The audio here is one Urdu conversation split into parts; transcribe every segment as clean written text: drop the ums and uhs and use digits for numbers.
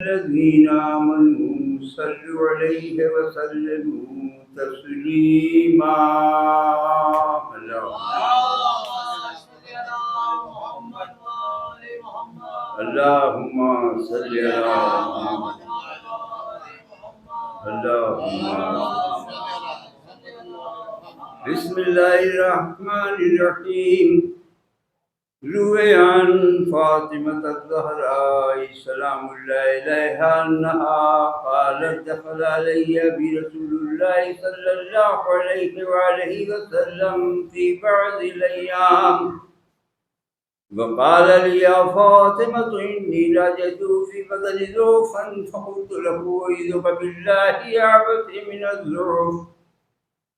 الذين آمنوا صلوا عليه وسلموا تسليما. اللهم صل على محمد. بسم الله الرحمن الرحيم. روي عن فاطمة الزهراء سلام الله عليها أنها قالت دخل علي برسول الله صلى الله عليه وآله وسلم في بعض الأيام وقال لي يا فاطمة إني لجدت في بدني ضعفا فقلت له أعوذ بالله يا أبت من الضعف.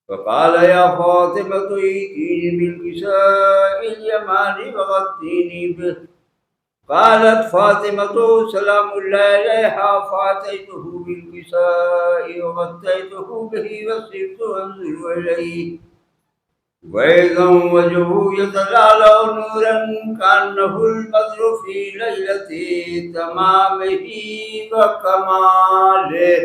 فقال يا فاطمة ائتيني بالكساء اليماني وغطيني به. قالت فاطمة سلام الله عليها فأتيته بالكساء وغطيته به وصرت أنظر إليه وإذا وجهه يتلألأ نورا كأنه البدر في ليلة تمامه وكماله.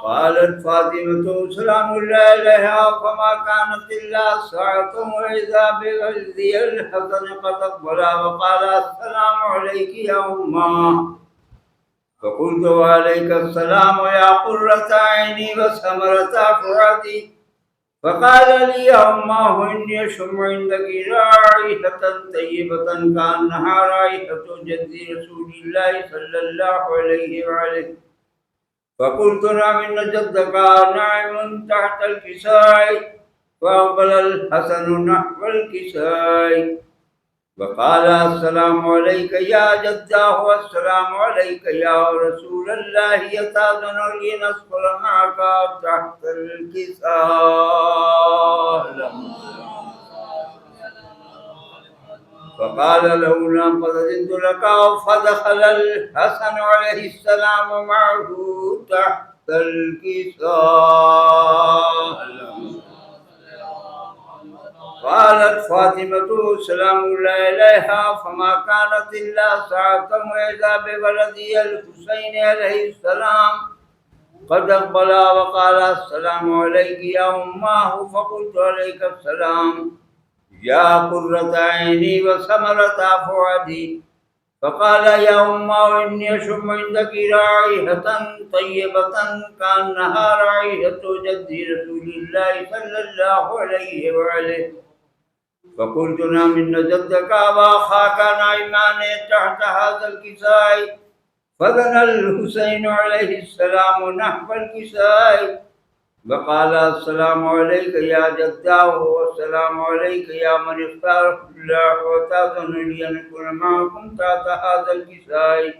قالت فاطمة سلام الله عليها فما كانت إلا ساعة وإذا بولدي الحسن قد أقبل وقال السلام عليك يا أمه. فقلت وعليك السلام يا قرة عيني وثمرة فؤادي. فقال لي يا أمه إني أشم عندك رائحة طيبة كأنها رائحة جد رسول الله صلى الله عليه وآله. فقلت نعم إن جدك نائم تحت الكساء. فأقبل الحسن نحو الكساء وقال السلام عليك يا جداه والسلام عليك يا رسول الله يتأذن لي ندخل معك تحت الكساء. فقال له نعم قد أذنت لك. فدخل الحسن عليه السلام معه تحت الكساء. قالت فاطمة سلام الله عليها فما كانت إلا ساعة وإذا بولدي الحسين عليه السلام قد أقبل وقال السلام عليك يا أمه. فقلت عليك السلام يا قرة عيني وثمرة فؤادي. فقال يا أمه إني أشم عندك رائحة طيبة كأنها رائحة جد رسول الله صلى الله عليه وآله. فقلت نعم إن جدك وأخاك نائمان تحت هذا الكساء. فدنا الحسين عليه السلام نحو الكساء وقال السلام عليك يا جداه والسلام عليك يا من اختاره الله وتأذن لي أن أكون معكم تحت هذا الكساء.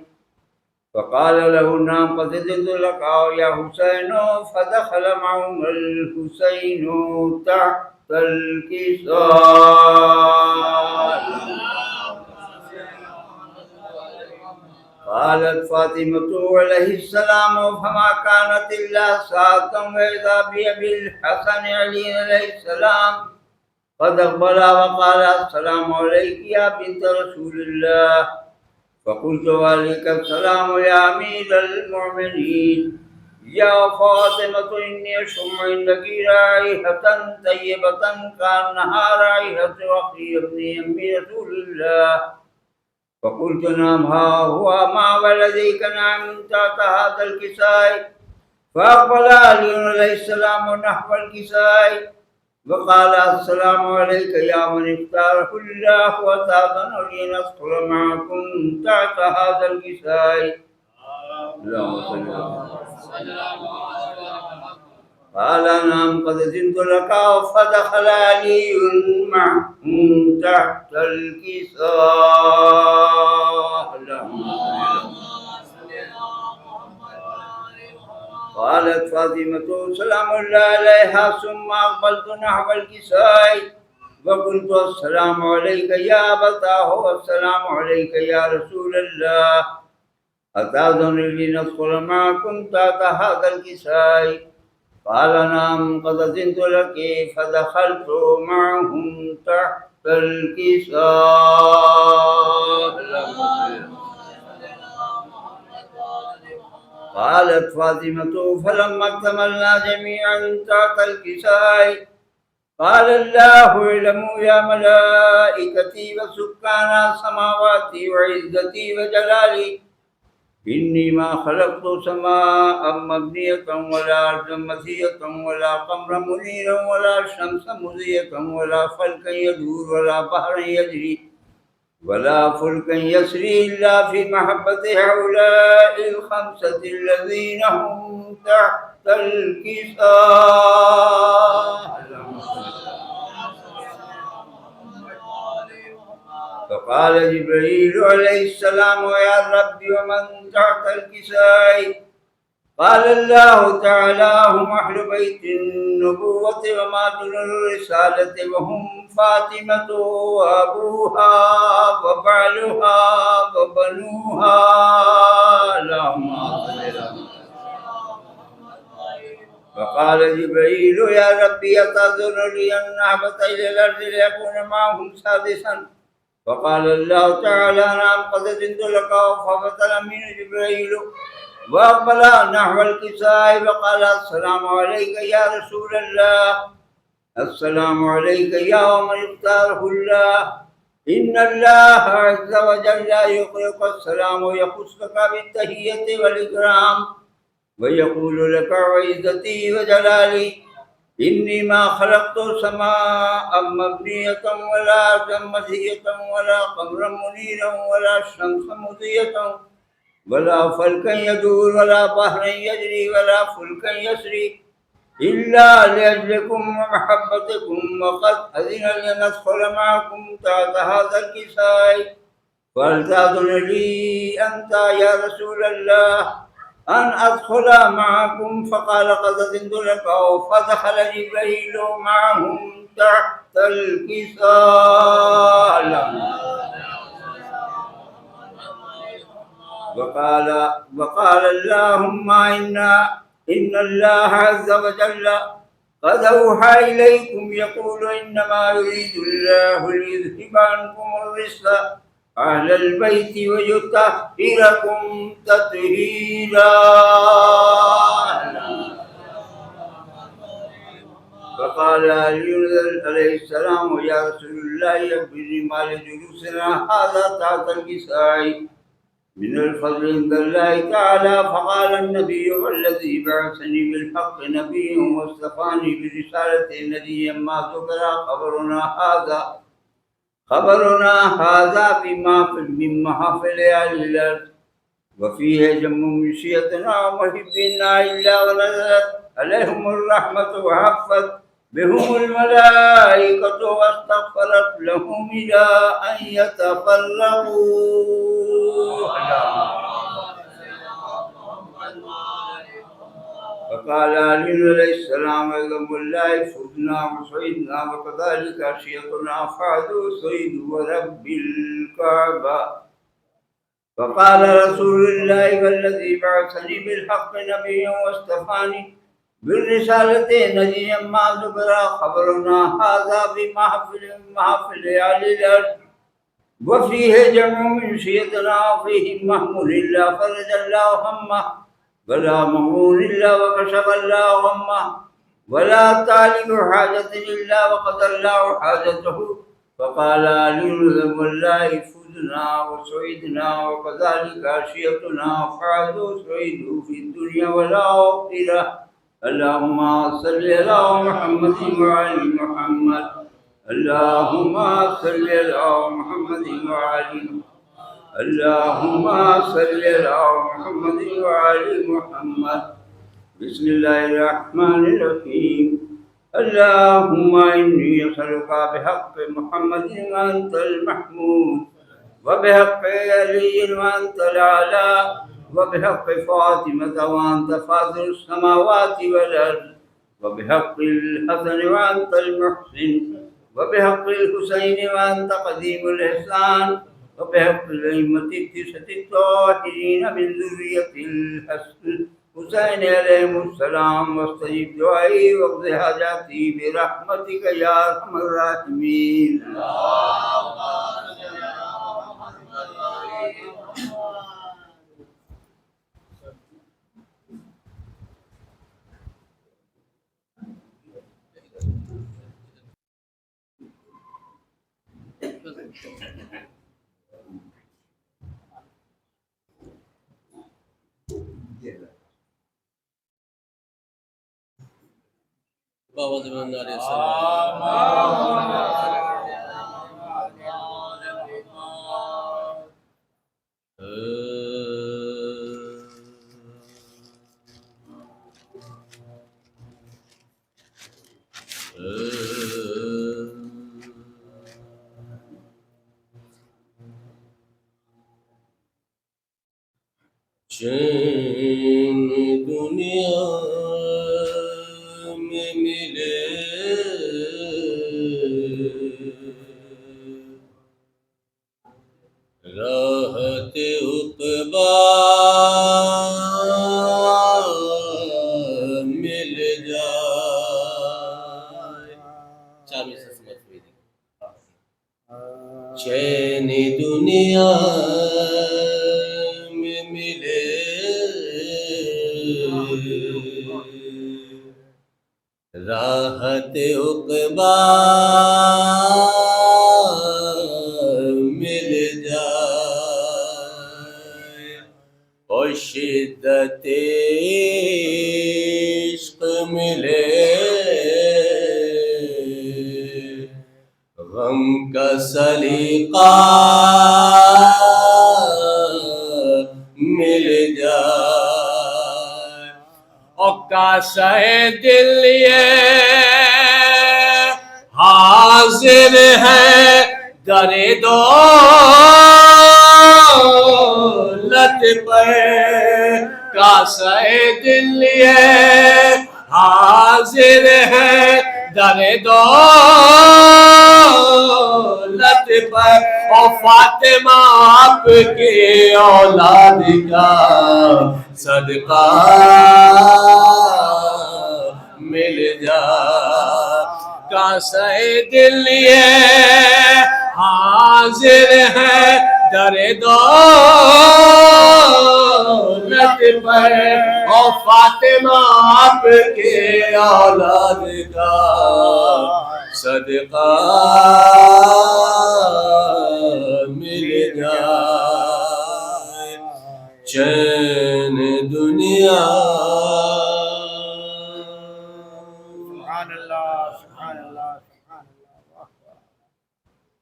فقال له نعم قد أذنت لك يا حسين. فدخل معهم الحسين تحت الكساء. قالت فاطمة عليه السلام فما كانت إلا ساعة وإذا بأبي الحسن علي عليه السلام قد أقبل وقال السلام عليك يا بنت رسول الله. فقلت وعليك السلام يا أمير المؤمنين. يا فاطمة إني أشم عندك رائحة طيبة كأنها رائحة أخي ابن أم رسول الله. فقلت نعم ها هو ما ولديك نعم تحت هذا الكساء. فأقبل علي عليه السلام نحو الكساء وقال السلام عليك يا من اختاره الله وتأذن لي ندخل معكم تحت هذا الكساء. اللهم صل على. قال نعم قد أذنت لك. فدخل علي معهم تحت الكساء. قالت فاطمة سلام الله عليها ثم أقبلت نحو الكساء وقلت السلام عليك يا أبتاه والسلام عليك يا رسول الله أتأذن لي ندخل معكم تحت هذا الكساء. قال نعم قد أذنت لك. فدخلت معهم تحت الكساء. قالت فاطمة فلما اكتملنا جميعا تحت الكساء قال الله اعلموا يا ملائكتي وسكان السماوات وعزتي وجلالي إني ما خلقت سماء مبنية ولا أرضا مسية ولا قمرا منيرا ولا شمسا مضية ولا فلكا يدور ولا بحرا يجري ولا فلكا يسري إلا في محبة هؤلاء الخمسة الذين هم تحت الكساء. فقال جبريل عليه السلام يا رب ومن تحت الكساء؟ قال الله تعالى هم أهل بيت النبوة ومعدن الرسالة وهم فاطمة وأبوها وبعلها وبنوها. اللهم فقال جبريل يا ربي يتأذن لي أن أهبط إلى الأرض ليكون معهم سادسا. فقال الله تعالى نعم قد أذنت لك. فبطل منه جبريل وأقبل نحو الكساء فقال السلام عليك يا رسول الله. السلام عليك يا من اختاره الله. إن الله عز وجل يقرئك السلام ويخصك بالتحية والإكرام ويقول لك وعزتي وجلالي إني ما خلقت سماء مبنية ولا أرضا مسية ولا قمرا منيرا ولا شمس مضية ولا فلكا يدور ولا بحرا يجري ولا فلكا يسري إلا لأجلكم ومحبتكم وقد أذن لي أن أدخل معكم تحت هذا الكساء فهل تأذن لي أنت يا رسول الله أن أدخل معكم؟ فقال قد أذنت لك. فدخل جبريل معهم تحت الكساء. وقال اللهم إن الله عز وجل قد أوحى إليكم يقول إنما يريد الله ليذهب عنكم الرجس أهل البيت ويطهركم تطهيرا. فقال علي عليه السلام يا رسول الله أخبرني ما لجلوسنا هذا تحت الكساء من الفضل عند الله تعالى. فقال النبي والذي بعثني بالحق نبيا واصطفاني برسالة نبيا ما ذكر خبرنا هذا من محافل أهل الأرض وفيه جم من شيعتنا ومحبنا إلا ونزلت عليهم الرحمة وحفت بهم الملائكة واستغفرت لهم إلى أن يتفرقوا. فقال علي عليه السلام أيضا والله فزنا وسعدنا وكذلك عشيتنا فعدوا سيد ورب الكعبة. فقال رسول الله والذي بعثني بالحق نبيا واصطفاني بالرسالة نبيا ما ذكر خبرنا هذا بمحفل أهل الأرض وفيه جمع من شيطنا وفيه محمول إلا فرج الله همه ولا مغون إلا وكشف الله همه ولا طالب حاجة إلا وقضى الله حاجته. فقال علي والله فزنا وسعدنا وكذلك عشيتنا فعدوا سعيدوا في الدنيا والآخرة. اللهم صل على محمد وعلى محمد. اللهم صل على محمد وعلى اللهم صل على محمد وعلى محمد. بسم الله الرحمن الرحيم. اللهم إني أسألك بحق محمد وأنت المحمود وبحق علي وأنت الأعلى وبحق فاطمة وأنت فاطر السماوات والأرض وبحق الحسن وأنت المحسن وبحق الحسين وأنت قديم الإحسان وبحق الأئمة التسعة الطاهرين من ذرية الحسين عليهم السلام واستجب دعائي واقض حاجاتي برحمتك يا أرحم الراحمين. بابا زمان علیہ السلام. چین دنیا میں ملے راحت عقبا مل جائے. چار سے سمجھ ہوئی تھی. چین دنیا میں ملے راحت عقبا مل جائے اور شدت عشق ملے غم کا سلیقہ مل جائے اور کاسہ دل یہ حاضر ہے در دولت پر. کاسہ دل یہ حاضر ہے در دولت پر اور فاطمہ آپ کے اولاد کا صدقہ مل جائے. کاسہ دل یہ حاضر ہے در دولت پر اور فاطمہ آپ کے اولاد کا صدقہ مل جائے. چین دنیا. سبحان اللہ سبحان اللہ سبحان اللہ.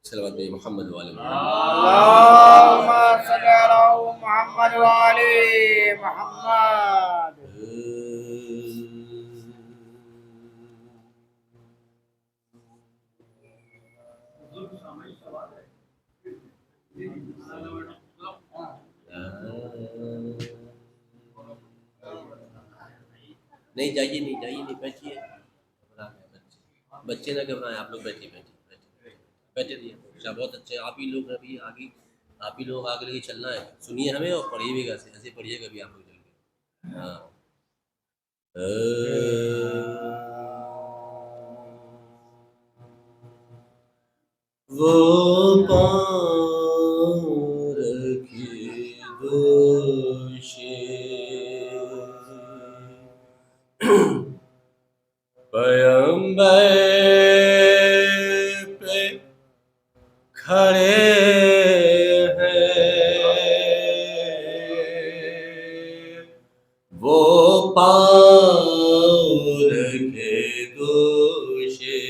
صلوات محمد والے اللهم صل على محمد وعلى محمد. نہیں جائیے بیٹھیے. بچے نہ گھبرائیں. آپ لوگ بیٹھیے دیے. بہت اچھے. آپ ہی لوگ ابھی آگے لے کے چلنا ہے. سنیے ہمیں اور پڑھیے بھی گا. ایسے پڑھیے گا بھی آپ لوگ چل کے. ہاں. وہ پار کی دوشی پیمبر پہ کھڑے ہیں. وہ پار کے دوشی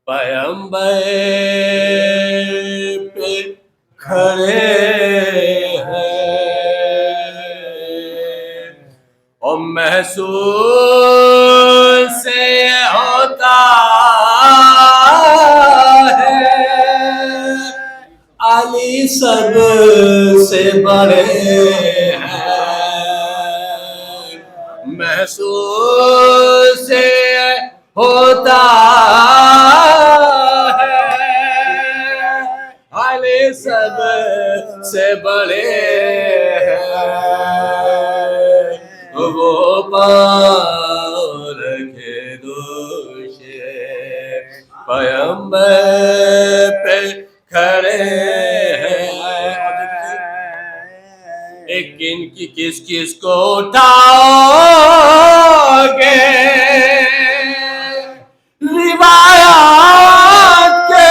پیمبر پہ کھڑے ہیں اور محسوس سے ہوتا ہے علی سب سے بڑے ہیں. محسوس سے ہوتا ہے علی سب سے بڑے ہیں. وہ پار کے دوشے پیمبر پہ کھڑے ہیں. ایک ان کی کس کو اٹھاؤ گے روایات کے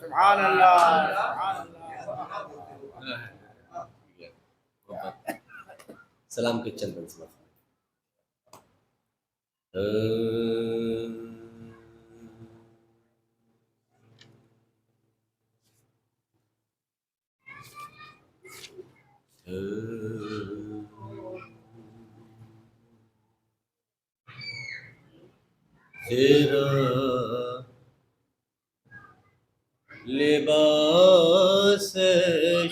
سبحان اللہ. سلام کے چندن سے تیرا لباس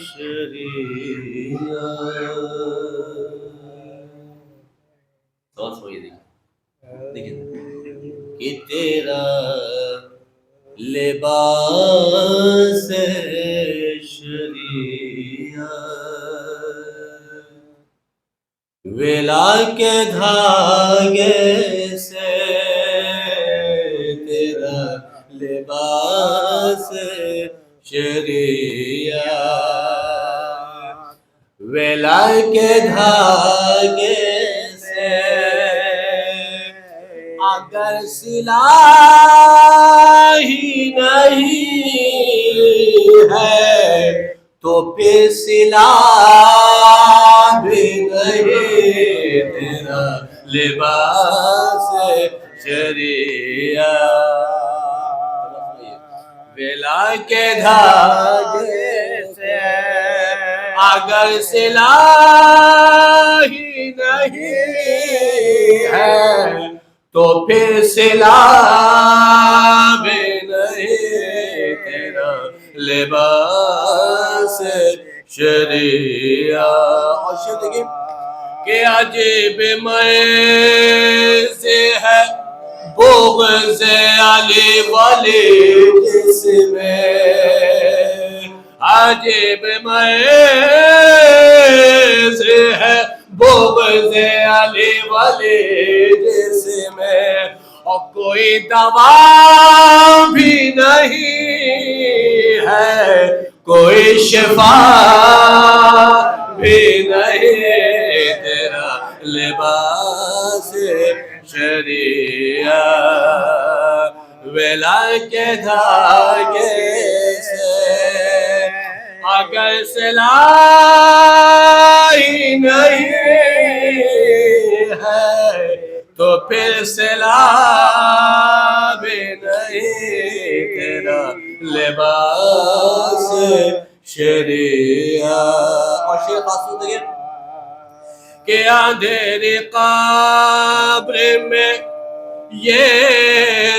شریعت دیکھیں کہ تیرا لباس شریعت ولا کے دھاگے سے تیرا لباس شریعت ولا کے دھاگے سے اگر صلح ہی نہیں ہے تو پھر صلح بھی نہیں، تیرا لباس شریعت ولا کے دھاگے سے اگر صلح ہی نہیں ہے تو پھر صلح بھی نہیں، تیرا لباس شریعت. اور شعر دیکھیں کہ عجیب مرض ہے بغض علی ولی جس میں، عجیب مرض ہے بغض علی ولی جس میں، اور کوئی دوا بھی نہیں ہے، کوئی شفا بھی نہیں، تیرا لباس شریعت ولا کے دھاگے سے اگر صلح ہی نہیں ہے تو پھر صلح بھی نہیں، تیرا لباس شریعت. اور شعر خاص دیکھیں کہ اندھیری قبر میں یہ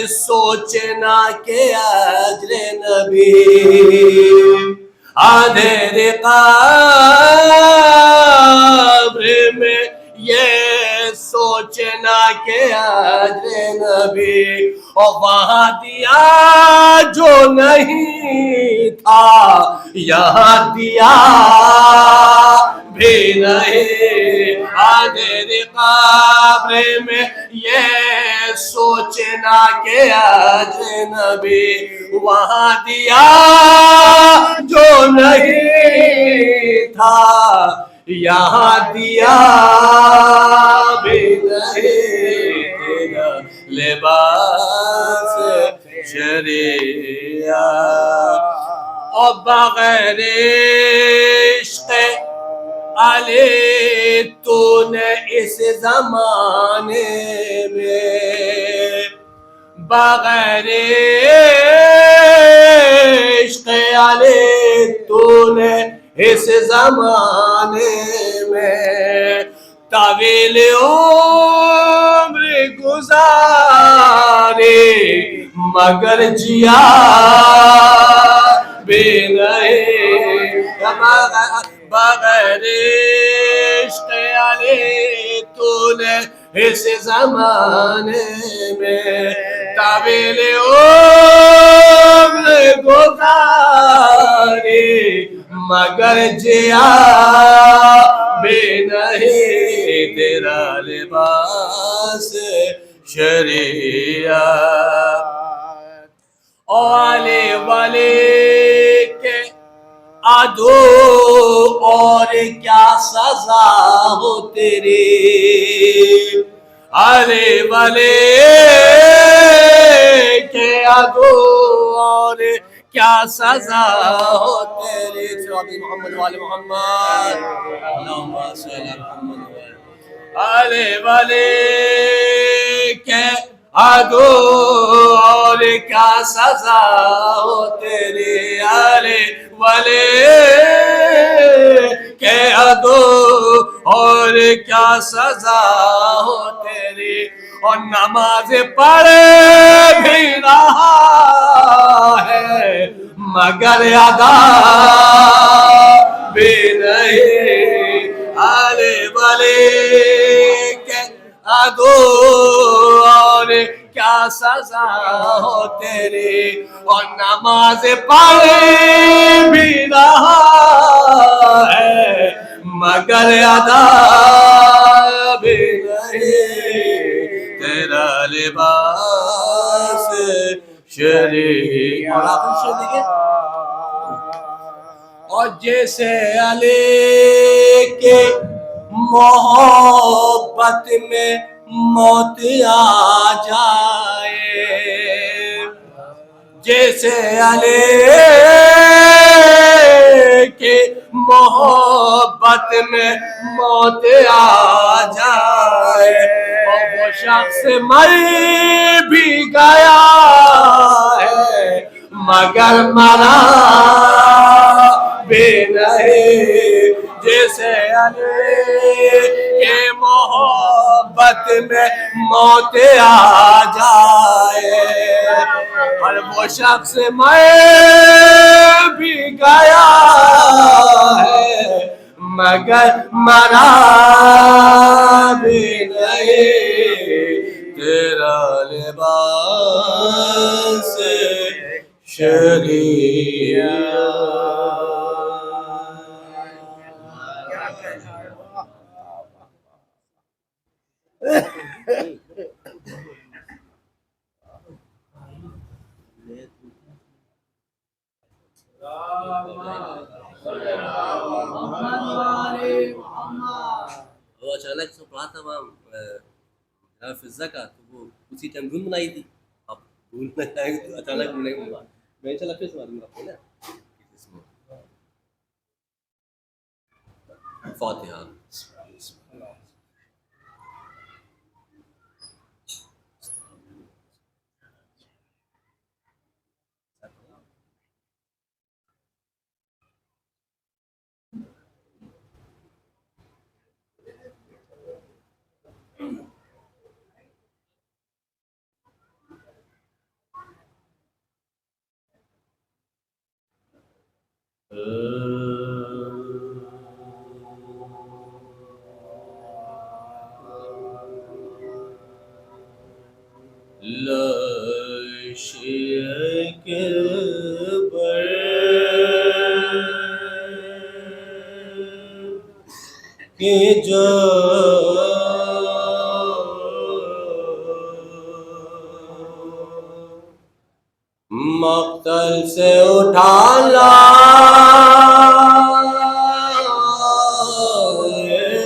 سوچنا کہ اجر نبی، اندھیری قبر میں یہ سوچنا کہ اجر نبی، اور وہاں دیا جو نہیں تھا یہاں دیا بھی نہیں، اندھیری قبر میں یہ سوچنا کہ اجر نبی، وہاں دیا جو نہیں تھا یہاں دیا بھی نہیں، تیرا لباس شریعت. اور بغیر عشق علی تو نے اس زمانے میں، بغیر عشق علی تو نے اس زمانے میں طویل عمر گزارے مگر جیا بے رہے بغیر عشق علی تو نے اس زمانے میں طویل عمر گزاری مگر جیا بے نہیں تیرا لباس شریعت والے والے کے عدو اور کیا سزا ہو تیری علی والے کے عدو اور کیا سزا ہو تیری صلی محمد والے محمد اللہم صلی علی محمد علی والے کے عدو اور کیا سزا ہو تیری علی والے کے عدو اور کیا سزا ہو تیری اور نماز پڑھے بھی رہا ہے مگر ادا بھی نہیں علی والے کے عدو اور کیا سزا ہو تیری اور نماز پڑھے بھی رہا ہے مگر ادا بھی نہیں تیرا لباس شریعت اور آپ سے دیکھیں اور جیسے علی کے محبت میں موت آ جائے جیسے علی کے محبت میں موت آ جائے اور وہ شخص مر بھی گیا ہے مگر مرا بھی نہیں جیسے علی کے محبت میں موت آ جائے اور وہ شخص مر بھی گیا ہے مگر مرا بھی نہیں تیرا لباس وہ اچانک سے پڑھا تھا وہاں فضا کا تو وہ اسی ٹائم گنگنائی تھی اب بھولنا جائیں گے تو اچانک نہیں ہوگا میں چلا پھر سے معلوم رکھوں نا فاتحہ جو مقتل سے اٹھا لائے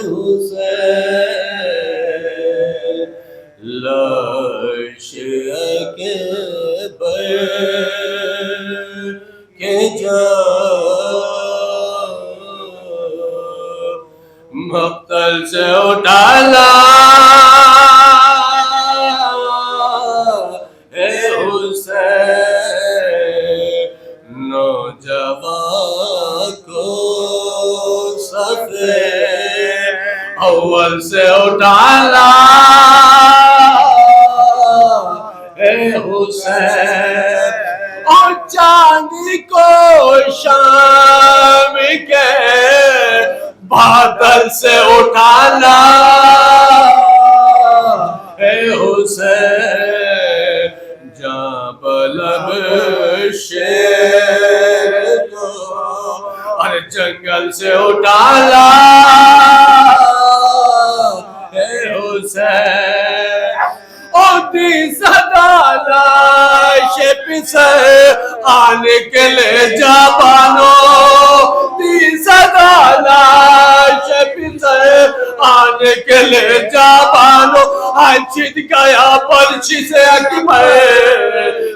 حسین لاش اکبر کے جو مقتل سے اٹھا لائے حسین نوجوان کو صف اول سے اٹھا لائے شام کے بادل سے اٹھانا اے حسین جاں بلب شیر کو اور جنگل سے اٹھانا اے حسین اوتی صدا لاش پسے آنے کے لے جا بانو تی صدا لاش پسے آنے کے لے جا بانو چھت گیا پرچی سے اکبر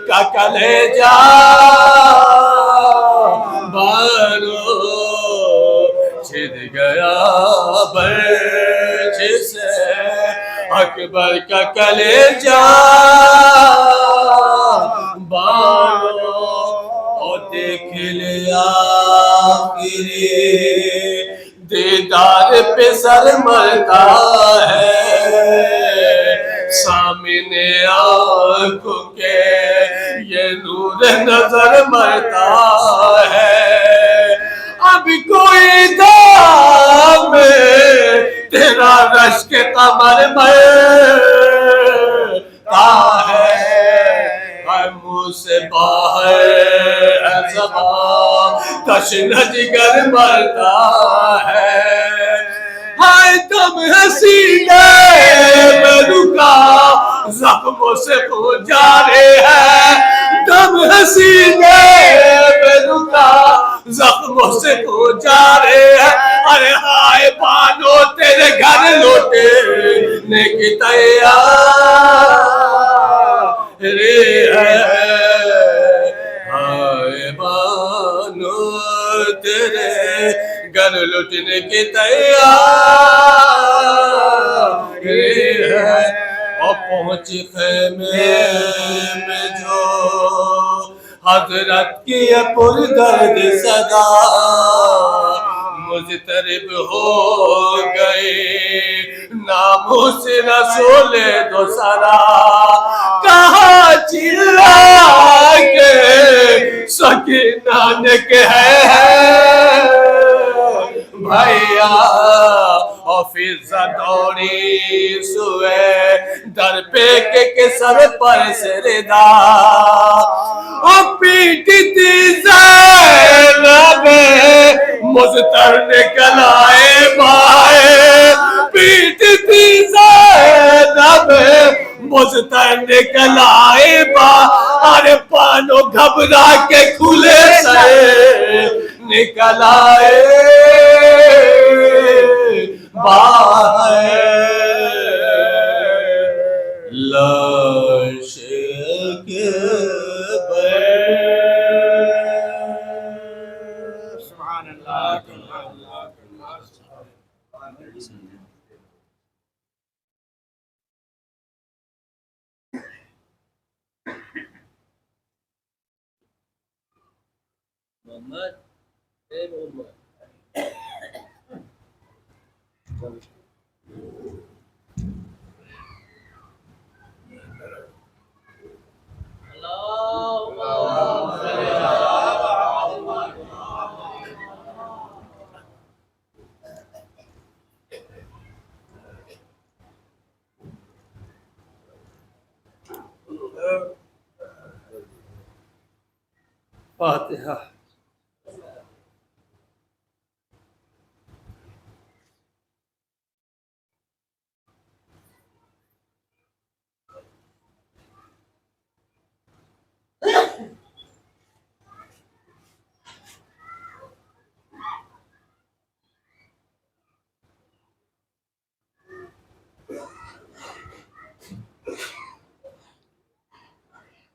کا کلیجہ بانو چھت گیا پرچی سے اکبر کا کلیجہ بانو اور دیکھ لیا آخری دیدار پہ سر مرتا ہے سامنے آنکھوں کے یہ نور نظر مرتا ہے اب کوئی دام تیرا رشک قمر مرتا ہے منہ سے باہر زبان تشنہ جگر مرتا ہے ہائے دم حسینے میں رکا زخموں سے خون جارے ہے دم حسینے میں رکا زخموں سے خون جارے ہے ارے ہائے بانو تیرے گھر لوٹے کی تیار ہے ہائے بانو تیرے گھر لوٹنے کی تیار ہے اور پہنچی خیمے میں جو حضرت کی پر درد صدا مضطرب ہو گئے ناموں سے رسول دو سرا کہاں چلا کے سکینہ نے کہے بھائیا اور پھر دوڑی سوئے در پہ کے سر پر سردا اور پیٹتی زینب مضطر نکل آئے بھائی پیٹتی زینب مضطر نکل آئے ارے پانو گھبرا کے کھلے سے نکل آئے لاش کے سبحان اللہ محمد اے محمد فاتحہ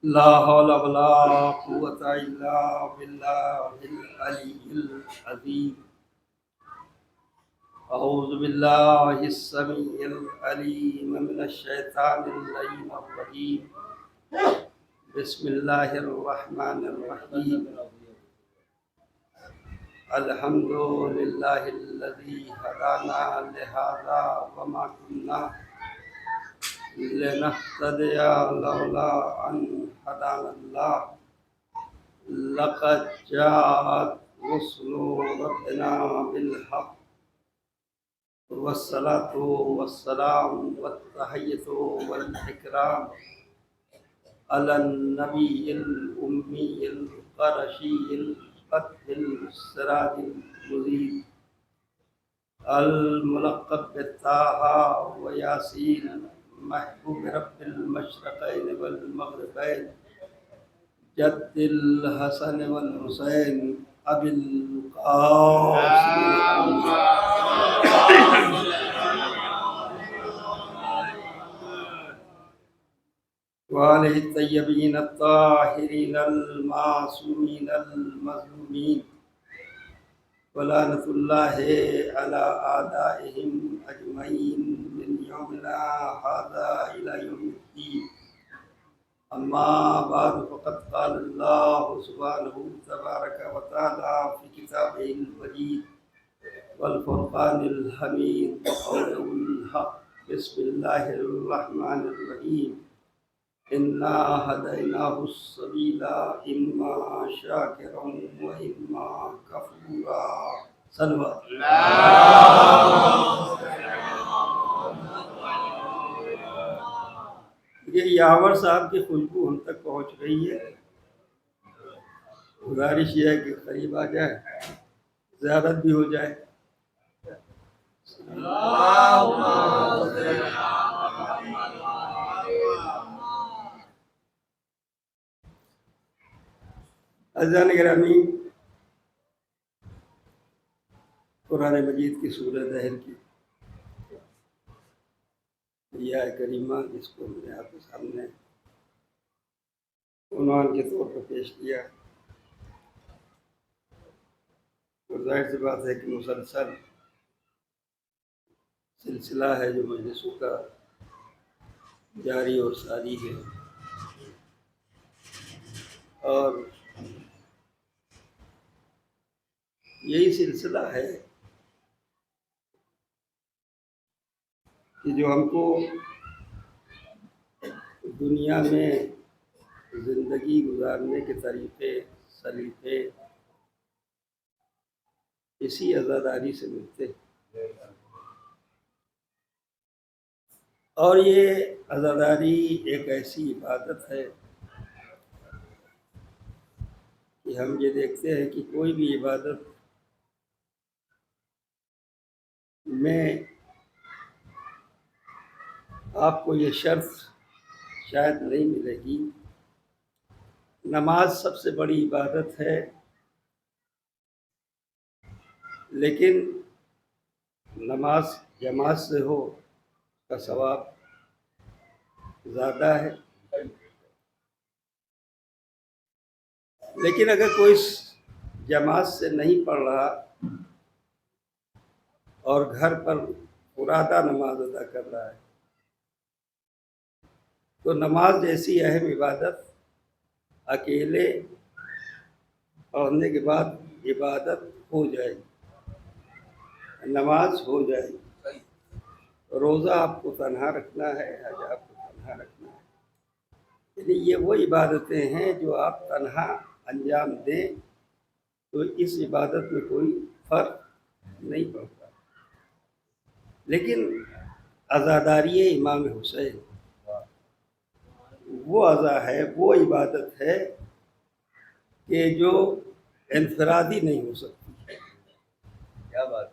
لا حول ولا قوة إلا بالله العلي العظيم أعوذ بالله السميع العليم من الشيطان اللعين الرجيم بسم الله الرحمن الرحيم الحمد لله الذي هدانا لهذا وما كنا لنهتدي لولا أن هدانا الله لقد جاءت رسل ربنا بالحق والصلاة والسلام والتحية والإكرام على النبي الأمي القرشي الفتح السراج المزيد الملقب بالطه وياسين محبوب رب المشرقين والمغربين جد الحسن والحسين أبي القاسم وآله الطيبين الطاهرين المعصومين المظلومين ولعنة الله على أعدائهم أجمعين من يومنا هذا إلى يوم الدين. أما بعد فقد قال الله سبحانه تبارك وتعالى في كتابه المجيد والفرقان الحميد وقوله الحق بسم الله الرحمن الرحيم إنا هديناه السبيل إما شاكرا وإما كفورا. صلوا یہ یاور صاحب کی خوشبو ہم تک پہنچ رہی ہے. گزارش یہ ہے کہ قریب آ جائے, زیارت بھی ہو جائے. عزیزان گرامی, قرآن مجید کی سورہ دہر کی یہ کریمہ جس کو میں نے آپ کے سامنے عنوان کے طور پر پیش کیا, اور ظاہر سی بات ہے کہ مسلسل سلسلہ ہے جو مجلسوں کا جاری اور ساری ہے, اور یہی سلسلہ ہے کہ جو ہم کو دنیا میں زندگی گزارنے کے طریقے سلیقے اسی عزاداری سے ملتے ہیں. اور یہ عزاداری ایک ایسی عبادت ہے کہ ہم یہ دیکھتے ہیں کہ کوئی بھی عبادت میں آپ کو یہ شرط شاید نہیں ملے گی. نماز سب سے بڑی عبادت ہے, لیکن نماز جماعت سے ہو کا ثواب زیادہ ہے. لیکن اگر کوئی جماعت سے نہیں پڑھ رہا اور گھر پر فرادہ نماز ادا کر رہا ہے تو نماز جیسی اہم عبادت اکیلے پڑھنے کے بعد عبادت ہو جائے گی, نماز ہو جائے گی. روزہ آپ کو تنہا رکھنا ہے, حج آپ کو تنہا رکھنا ہے, یعنی یہ وہ عبادتیں ہیں جو آپ تنہا انجام دیں تو اس عبادت میں کوئی فرق نہیں پڑتا. لیکن عزاداری امام حسین وہ عزا ہے, وہ عبادت ہے کہ جو انفرادی نہیں ہو سکتی. کیا بات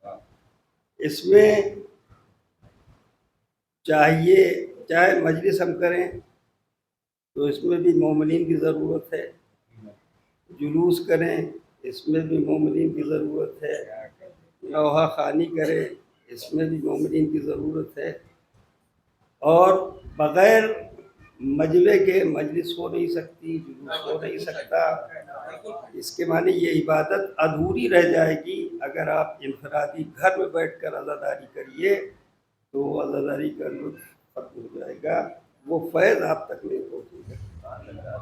ہے. اس میں چاہے مجلس ہم کریں تو اس میں بھی مومنین کی ضرورت ہے, جلوس کریں اس میں بھی مومنین کی ضرورت ہے, نوحہ خوانی کریں اس میں بھی مومنین کی ضرورت ہے, اور بغیر مجوے کے مجلس ہو نہیں سکتی, جلوس ہو نہیں سکتا. اس کے معنی یہ عبادت ادھوری رہ جائے گی اگر آپ انفرادی گھر میں بیٹھ کر عزاداری کریے تو عزاداری کا لطف ختم ہو جائے گا, وہ فیض آپ تک نہیں پہنچے گا.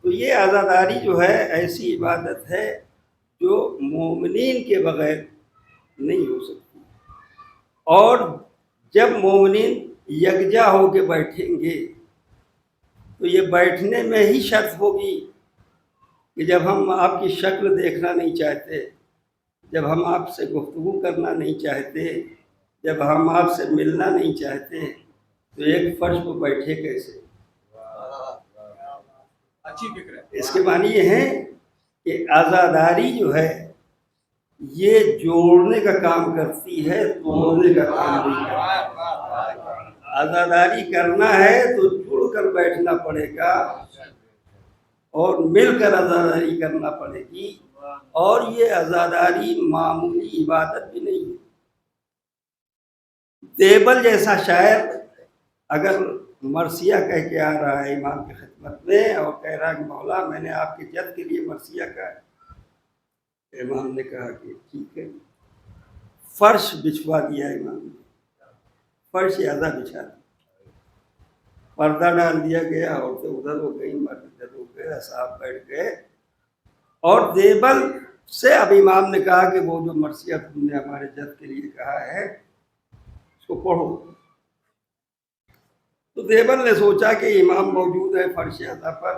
تو یہ عزاداری جو ہے ایسی عبادت ہے جو مومنین کے بغیر نہیں ہو سکتی. اور جب مومنین یکجا ہو کے بیٹھیں گے تو یہ بیٹھنے میں ہی شرط ہوگی کہ جب ہم آپ کی شکل دیکھنا نہیں چاہتے، جب ہم آپ سے گفتگو کرنا نہیں چاہتے، جب ہم آپ سے ملنا نہیں چاہتے، تو ایک فرش پہ بیٹھے کیسے؟ اچھی فکر ہے. اس کے معنی یہ ہے کہ عزاداری جو ہے یہ جوڑنے کا کام کرتی ہے، توڑنے کا کام نہیں کرتی۔ عزاداری کرنا ہے تو جڑ کر بیٹھنا پڑے گا اور مل کر عزاداری کرنا پڑے گی، اور یہ عزاداری معمولی عبادت بھی نہیں ہے۔ دیبل جیسا شاعر اگر مرثیہ کہہ کے آ رہا ہے امام کی خدمت میں اور کہہ رہا ہے کہ مولا میں نے آپ کے جد کے لیے مرثیہ کہا ہے، امام نے کہا کہ ٹھیک ہے، فرش بچھوا دیا امام نے، فرش اعلیٰ بچھا دیا، پردہ ڈال دیا گیا، عورتیں ادھر ہو گئی، مرد ادھر ہو گئے، اصحاب بیٹھ گئے، اور دیبل سے اب امام نے کہا کہ وہ جو مرثیہ تم نے ہمارے جد کے لیے کہا ہے اس کو پڑھو۔ تو دیبل نے سوچا کہ امام موجود ہے فرش اعلیٰ پر،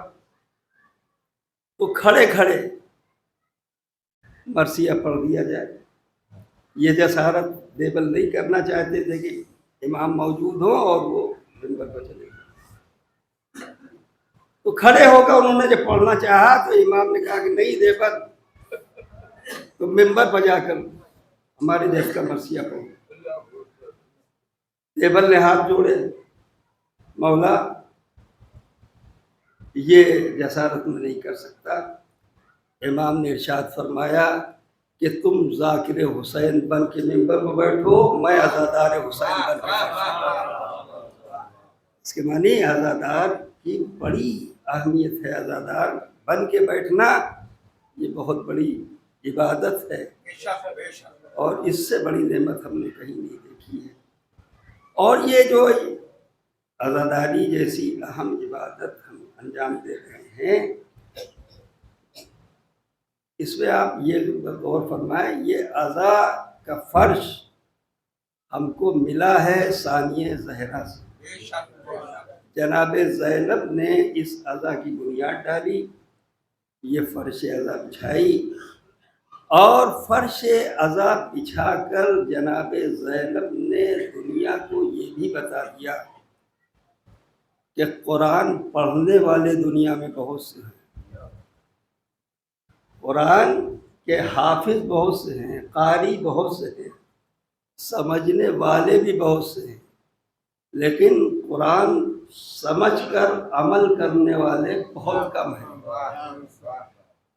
تو کھڑے کھڑے مرثیہ پڑھ دیا جائے۔ یہ جسارت دیبل نہیں کرنا چاہتے تھے کہ امام موجود ہو اور وہ منبر پر چلے گئے، تو کھڑے ہو کر انہوں نے جب پڑھنا چاہا تو امام نے کہا کہ نہیں دیبل، تو منبر پر جا کر ہمارے دیش کا مرثیہ پڑھو۔ دیبل نے ہاتھ جوڑے، مولا یہ جسارت میں نہیں کر سکتا۔ امام نے ارشاد فرمایا کہ تم ذاکر حسین بن کے منبر پر بیٹھو، میں عزادار حسین بن کے بیٹھوں۔ اس کے معنی عزادار کی بڑی اہمیت ہے، عزادار بن کے بیٹھنا یہ بہت بڑی عبادت ہے، اور اس سے بڑی نعمت ہم نے کہیں نہیں دیکھی ہے۔ اور یہ جو عزاداری جیسی اہم عبادت ہم انجام دے رہے ہیں، اس میں آپ یہ غور فرمائیں، یہ عزا کا فرش ہم کو ملا ہے ثانیہ زہرا سے۔ جناب زینب نے اس عزا کی بنیاد ڈالی، یہ فرش عزا بچھائی، اور فرش عزا بچھا کر جناب زینب نے دنیا کو یہ بھی بتا دیا کہ قرآن پڑھنے والے دنیا میں بہت سے ہیں، قرآن کے حافظ بہت سے ہیں، قاری بہت سے ہیں، سمجھنے والے بھی بہت سے ہیں، لیکن قرآن سمجھ کر عمل کرنے والے بہت کم ہیں۔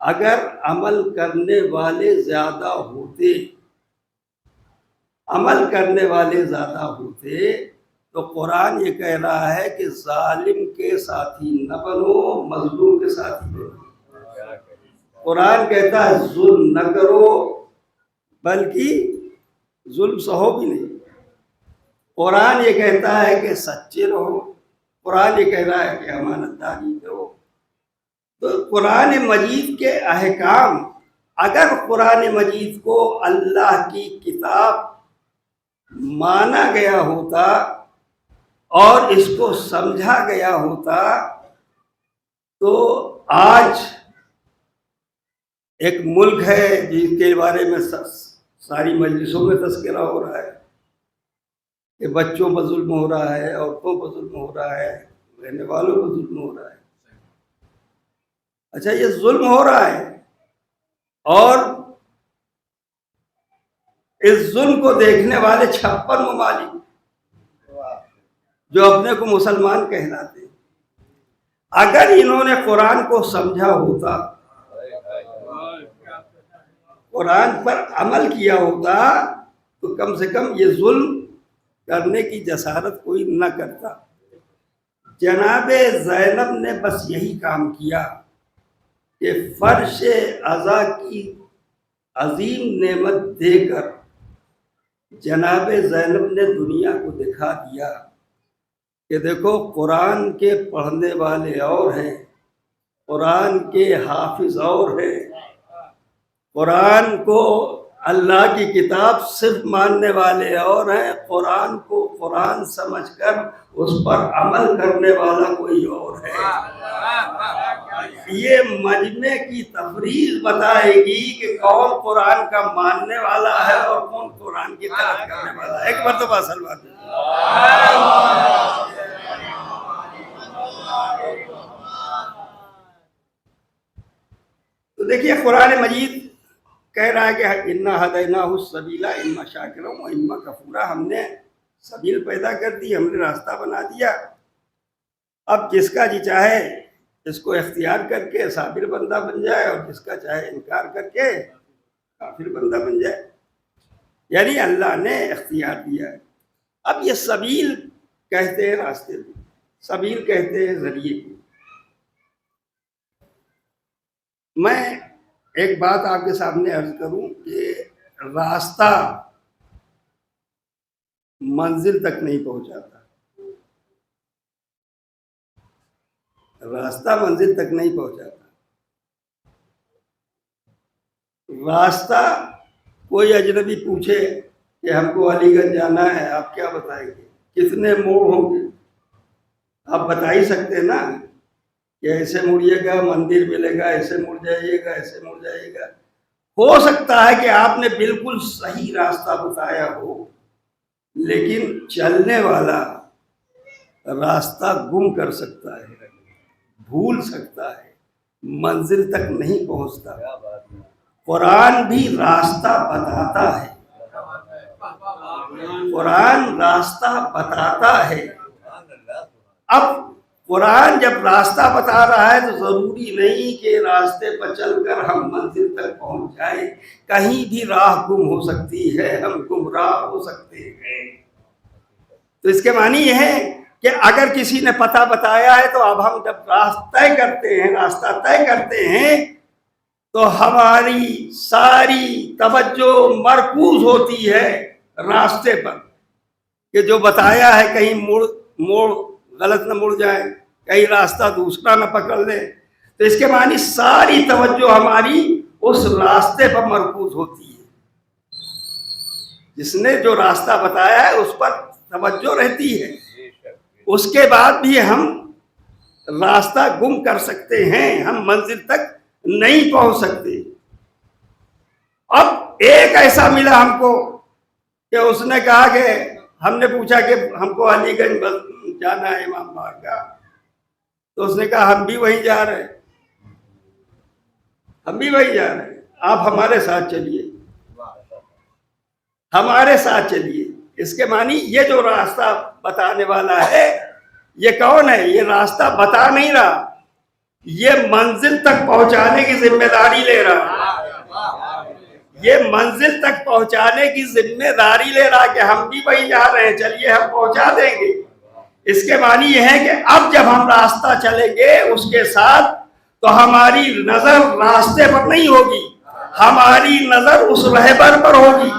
اگر عمل کرنے والے زیادہ ہوتے، عمل کرنے والے زیادہ ہوتے تو قرآن یہ کہہ رہا ہے کہ ظالم کے ساتھی نہ بنو، مظلوم کے ساتھی بنو۔ قرآن کہتا ہے ظلم نہ کرو، بلکہ ظلم سہو بھی نہیں۔ قرآن یہ کہتا ہے کہ سچے رہو، قرآن یہ کہہ رہا ہے کہ امانت داری کرو۔ تو قرآن مجید کے احکام، اگر قرآن مجید کو اللہ کی کتاب مانا گیا ہوتا اور اس کو سمجھا گیا ہوتا تو آج ایک ملک ہے جس کے بارے میں ساری مجلسوں میں تذکرہ ہو رہا ہے کہ بچوں پر ظلم ہو رہا ہے، عورتوں پر ظلم ہو رہا ہے، رہنے والوں پر ظلم ہو رہا ہے۔ اچھا، یہ ظلم ہو رہا ہے، اور اس ظلم کو دیکھنے والے 56 ممالک جو اپنے کو مسلمان کہلاتے ہیں، اگر انہوں نے قرآن کو سمجھا ہوتا، قرآن پر عمل کیا ہوتا، تو کم سے کم یہ ظلم کرنے کی جسارت کوئی نہ کرتا۔ جناب زینب نے بس یہی کام کیا کہ فرش عزا کی عظیم نعمت دے کر جناب زینب نے دنیا کو دکھا دیا کہ دیکھو قرآن کے پڑھنے والے اور ہیں، قرآن کے حافظ اور ہیں، قرآن کو اللہ کی کتاب صرف ماننے والے اور ہیں، قرآن کو قرآن سمجھ کر اس پر عمل کرنے والا کوئی اور ہے۔ یہ مجمع کی تفریق بتائے گی کہ کون قرآن کا ماننے والا ہے اور کون قرآن کی طرف کرنے والا ہے. ایک مرتبہ سلوات. تو دیکھیے قرآن مجید کہہ رہا ہے کہ انا ہدیناہ السبیل اما شاکرا و اما کفورا. ہم نے سبیل پیدا کر دی, ہم نے راستہ بنا دیا. اب جس کا جی چاہے اس کو اختیار کر کے صابر بندہ بن جائے اور جس کا چاہے انکار کر کے کافر بندہ بن جائے. یعنی اللہ نے اختیار دیا ہے. اب یہ سبیل کہتے ہیں راستے کو, سبیل کہتے ہیں ذریعے کو. میں ایک بات آپ کے سامنے عرض کروں کہ راستہ منزل تک نہیں پہنچاتا. راستہ منزل تک نہیں پہنچاتا. راستہ کوئی اجنبی پوچھے کہ ہم کو علی گنج جانا ہے, آپ کیا بتائیں گے؟ کتنے موڑ ہوں گے؟ آپ بتا ہی سکتے نا کہ ایسے مڑیے گا مندر ملے گا, ایسے مڑ جائیے گا, ایسے مڑ جائیے گا. ہو سکتا ہے کہ آپ نے بالکل صحیح راستہ بتایا ہو, لیکن چلنے والا راستہ گم کر سکتا ہے, بھول سکتا ہے, منزل تک نہیں پہنچتا. قرآن بھی راستہ بتاتا ہے. قرآن راستہ بتاتا ہے. اب قرآن جب راستہ بتا رہا ہے تو ضروری نہیں کہ راستے پر چل کر ہم منزل تک پہنچ جائیں. کہیں بھی راہ گم ہو سکتی ہے, ہم گمراہ ہو سکتے ہیں. تو اس کے معنی یہ ہے کہ اگر کسی نے پتہ بتایا ہے تو اب ہم جب راستہ طے کرتے ہیں تو ہماری ساری توجہ مرکوز ہوتی ہے راستے پر کہ جو بتایا ہے کہیں موڑ غلط نہ مڑ جائے, کہیں راستہ دوسرا نہ پکڑ لے. تو اس کے معنی ساری توجہ ہماری اس راستے پر مرکوز ہوتی ہے. جس نے جو راستہ بتایا ہے اس پر توجہ رہتی ہے. اس کے بعد بھی ہم راستہ گم کر سکتے ہیں, ہم منزل تک نہیں پہنچ سکتے. اب ایک ایسا ملا ہم کو کہ اس نے کہا کہ ہم نے پوچھا کہ ہم کو علی گنج جانا ہے امام باغ کا, تو اس نے کہا ہم بھی وہیں جا رہے ہیں, ہم بھی وہیں جا رہے ہیں, آپ ہمارے ساتھ چلیے, ہمارے ساتھ چلیے. اس کے معنی یہ جو راستہ بتانے والا ہے یہ کون ہے؟ یہ راستہ بتا نہیں رہا, یہ منزل تک پہنچانے کی ذمہ داری لے رہا. یہ منزل تک پہنچانے کی ذمہ داری لے رہا کہ ہم بھی وہیں جا رہے ہیں, چلیے ہم پہنچا دیں گے. اس کے معنی یہ ہے کہ اب جب ہم راستہ چلیں گے اس کے ساتھ تو ہماری نظر راستے پر نہیں ہوگی, ہماری نظر اس رہبر پر ہوگی.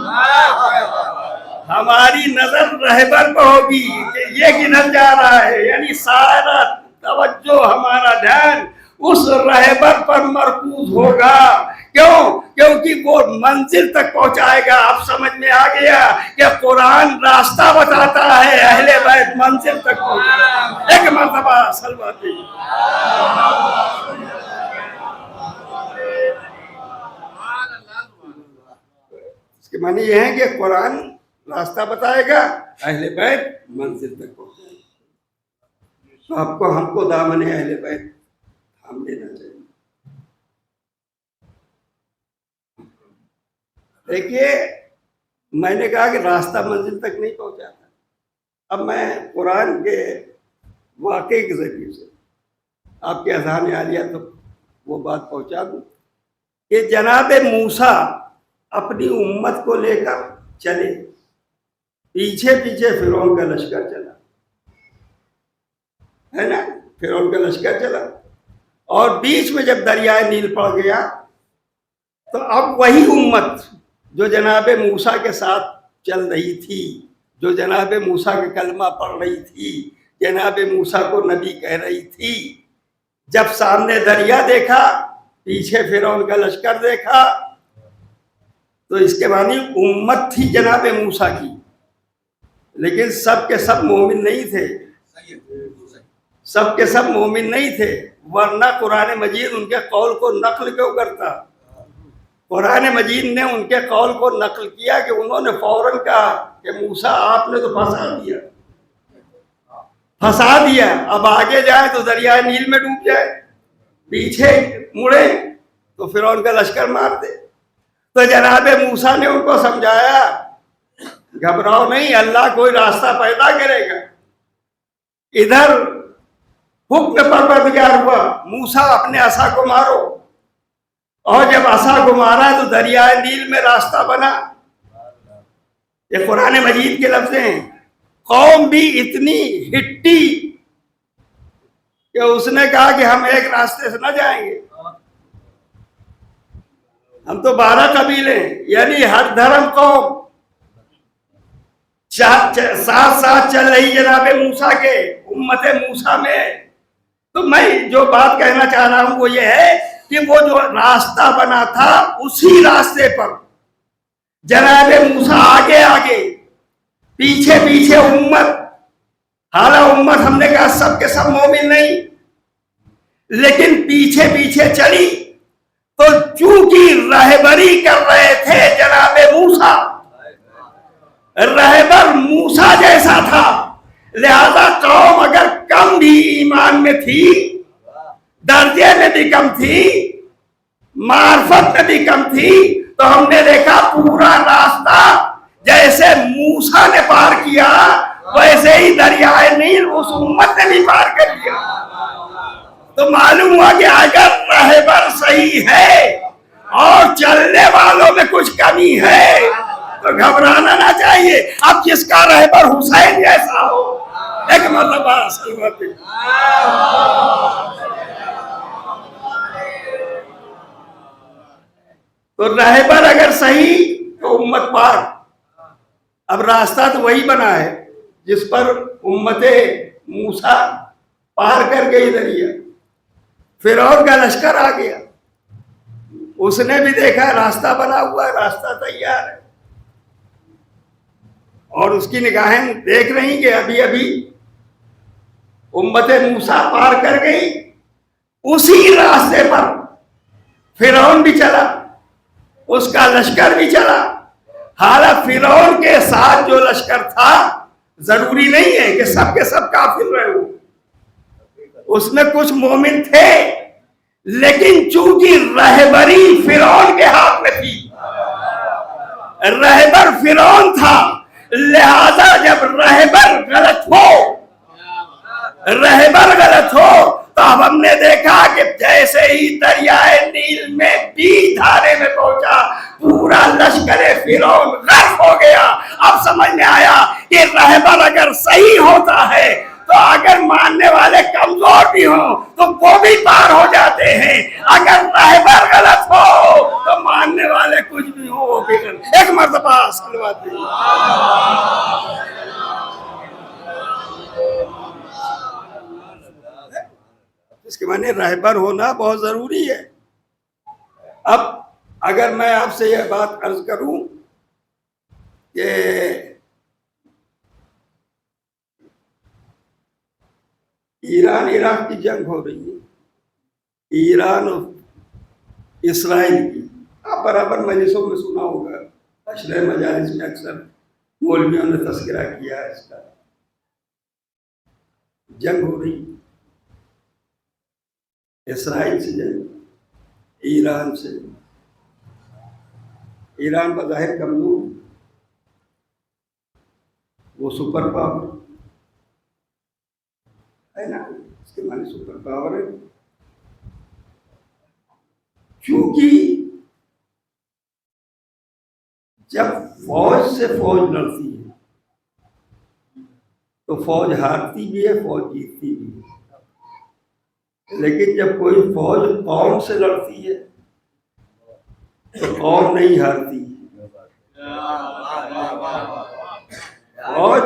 ہماری نظر رہبر پر ہوگی کہ یہ کدھر جا رہا ہے. یعنی سارا توجہ ہمارا دھیان اس رہبر پر مرکوز ہوگا. کیوں؟ کیونکہ وہ منزل تک پہنچائے گا. اب سمجھ میں آ گیا کہ قرآن راستہ بتاتا ہے, اہل بیت منزل تک پہنچائے. ایک مرتبہ سلوات دی. اس کے معنی یہ ہے کہ قرآن راستہ بتائے گا, اہل بیت منزل تک پہنچائے گا. تو آپ کو ہم کو دامن اہل بیت تھام لینا چاہیے. دیکھیے میں نے کہا کہ راستہ منزل تک نہیں پہنچاتا. اب میں قرآن کے واقعے کے ذریعے سے آپ کے اذہان عالیہ تو وہ بات پہنچا دوں کہ جناب موسیٰ اپنی امت کو لے کر چلے, پیچھے پیچھے فرعون کا لشکر چلا ہے نا, فرعون کا لشکر چلا, اور بیچ میں جب دریائے نیل پڑ گیا تو اب وہی امت جو جناب موسیٰ کے ساتھ چل رہی تھی, جو جناب موسیٰ کے کلمہ پڑھ رہی تھی, جناب موسیٰ کو نبی کہہ رہی تھی, جب سامنے دریا دیکھا, پیچھے فرعون کا لشکر دیکھا, تو اس کے معنی امت تھی جناب موسیٰ کی, لیکن سب کے سب مومن نہیں تھے, سب کے سب مومن نہیں تھے. ورنہ قرآن مجید ان کے قول کو نقل کیوں کرتا؟ قرآن مجید نے ان کے قول کو نقل کیا کہ انہوں نے فوراً کہا کہ موسیٰ آپ نے تو پھنسا دیا، اب آگے جائے تو دریائے نیل میں ڈوب جائے، پیچھے مڑے تو فرعون کا لشکر مار دے۔ تو جناب موسیٰ نے ان کو سمجھایا گھبراؤ نہیں، اللہ کوئی راستہ پیدا کرے گا۔ ادھر حکم پروردگار ہوا موسیٰ اپنے عصا کو مارو، اور جب عصا کو مارا تو دریائے نیل میں راستہ بنا۔ یہ قرآن مجید کے لفظ ہیں۔ قوم بھی اتنی ہٹی کہ اس نے کہا کہ ہم ایک راستے سے نہ جائیں گے، ہم تو 12 قبیلے ہیں، یعنی ہر دھرم قوم ساتھ ساتھ چل رہی جناب موسیٰ کے امت موسیٰ میں۔ تو میں جو بات کہنا چاہ رہا ہوں وہ یہ ہے کہ وہ جو راستہ بنا تھا اسی راستے پر جناب موسیٰ آگے آگے پیچھے پیچھے امت، حالانکہ امت ہم نے کہا سب کے سب مومن نہیں، لیکن پیچھے پیچھے چلی تو چونکہ رہبری کر رہے تھے جناب موسیٰ، رہبر موسیٰ جیسا تھا، لہذا قوم اگر کم بھی ایمان میں تھی، درجے میں بھی کم تھی، معرفت میں بھی کم تھی، تو ہم نے دیکھا پورا راستہ جیسے موسیٰ نے پار کیا ویسے ہی دریائے نیل اس امت نے بھی پار کر لیا۔ تو معلوم ہوا کہ اگر رہبر صحیح ہے اور چلنے والوں میں کچھ کمی ہے تو گھبرانا نہ چاہیے۔ اب جس کا رہبر حسین جیسا ہو، ایک مرتبہ سلوات تو رہبر اگر صحیح تو امت پار۔ اب راستہ تو وہی بنا ہے جس پر امت موسیٰ پار کر گئی دریا۔ فرعون کا لشکر آ گیا، اس نے بھی دیکھا راستہ بنا ہوا ہے، راستہ تیار ہے، اور اس کی نگاہیں دیکھ رہی کہ ابھی ابھی امت موسیٰ پار کر گئی، اسی راستے پر فرعون بھی چلا، اس کا لشکر بھی چلا۔ حالانکہ فرعون کے ساتھ جو لشکر تھا ضروری نہیں ہے کہ سب کے سب کافر رہے ہو، اس میں کچھ مومن تھے، لیکن چونکہ رہبری فرعون کے ہاتھ میں تھی، رہبر فرعون تھا، لہذا جب رہبر غلط ہو تو اب ہم نے دیکھا کہ جیسے ہی دریائے نیل میں بیچ دھارے میں پہنچا پورا لشکر فرعون غرق ہو گیا۔ اب سمجھ میں آیا کہ رہبر اگر صحیح ہوتا ہے تو اگر ماننے والے کمزور بھی ہوں تو وہ بھی پار ہو جاتے ہیں، اگر رہبر غلط ہو تو ماننے والے کچھ بھی ہوں وہ بھی غلط۔ ایک مرتبہ صلوات دی۔ اس کے معنی رہبر ہونا بہت ضروری ہے۔ اب اگر میں آپ سے یہ بات عرض کروں کہ ایران عراق کی جنگ ہو رہی ہے، ایران اور اسرائیل کی، آپ برابر مجلسوں میں سنا ہوگا، اشرح مجالس میں اکثر مولویوں نے تذکرہ کیا ہے اس کا۔ جنگ ہو رہی، اسرائیل سے جنگ، ایران سے۔ ایران بظاہر کمزور، وہ سپر پاور ہے نا، اس کے معنی سپر پاور ہے۔ چونکہ جب فوج سے فوج لڑتی ہے تو فوج ہارتی بھی ہے، فوج جیتتی بھی ہے، لیکن جب کوئی فوج قوم سے لڑتی ہے تو قوم نہیں ہارتی۔ فوج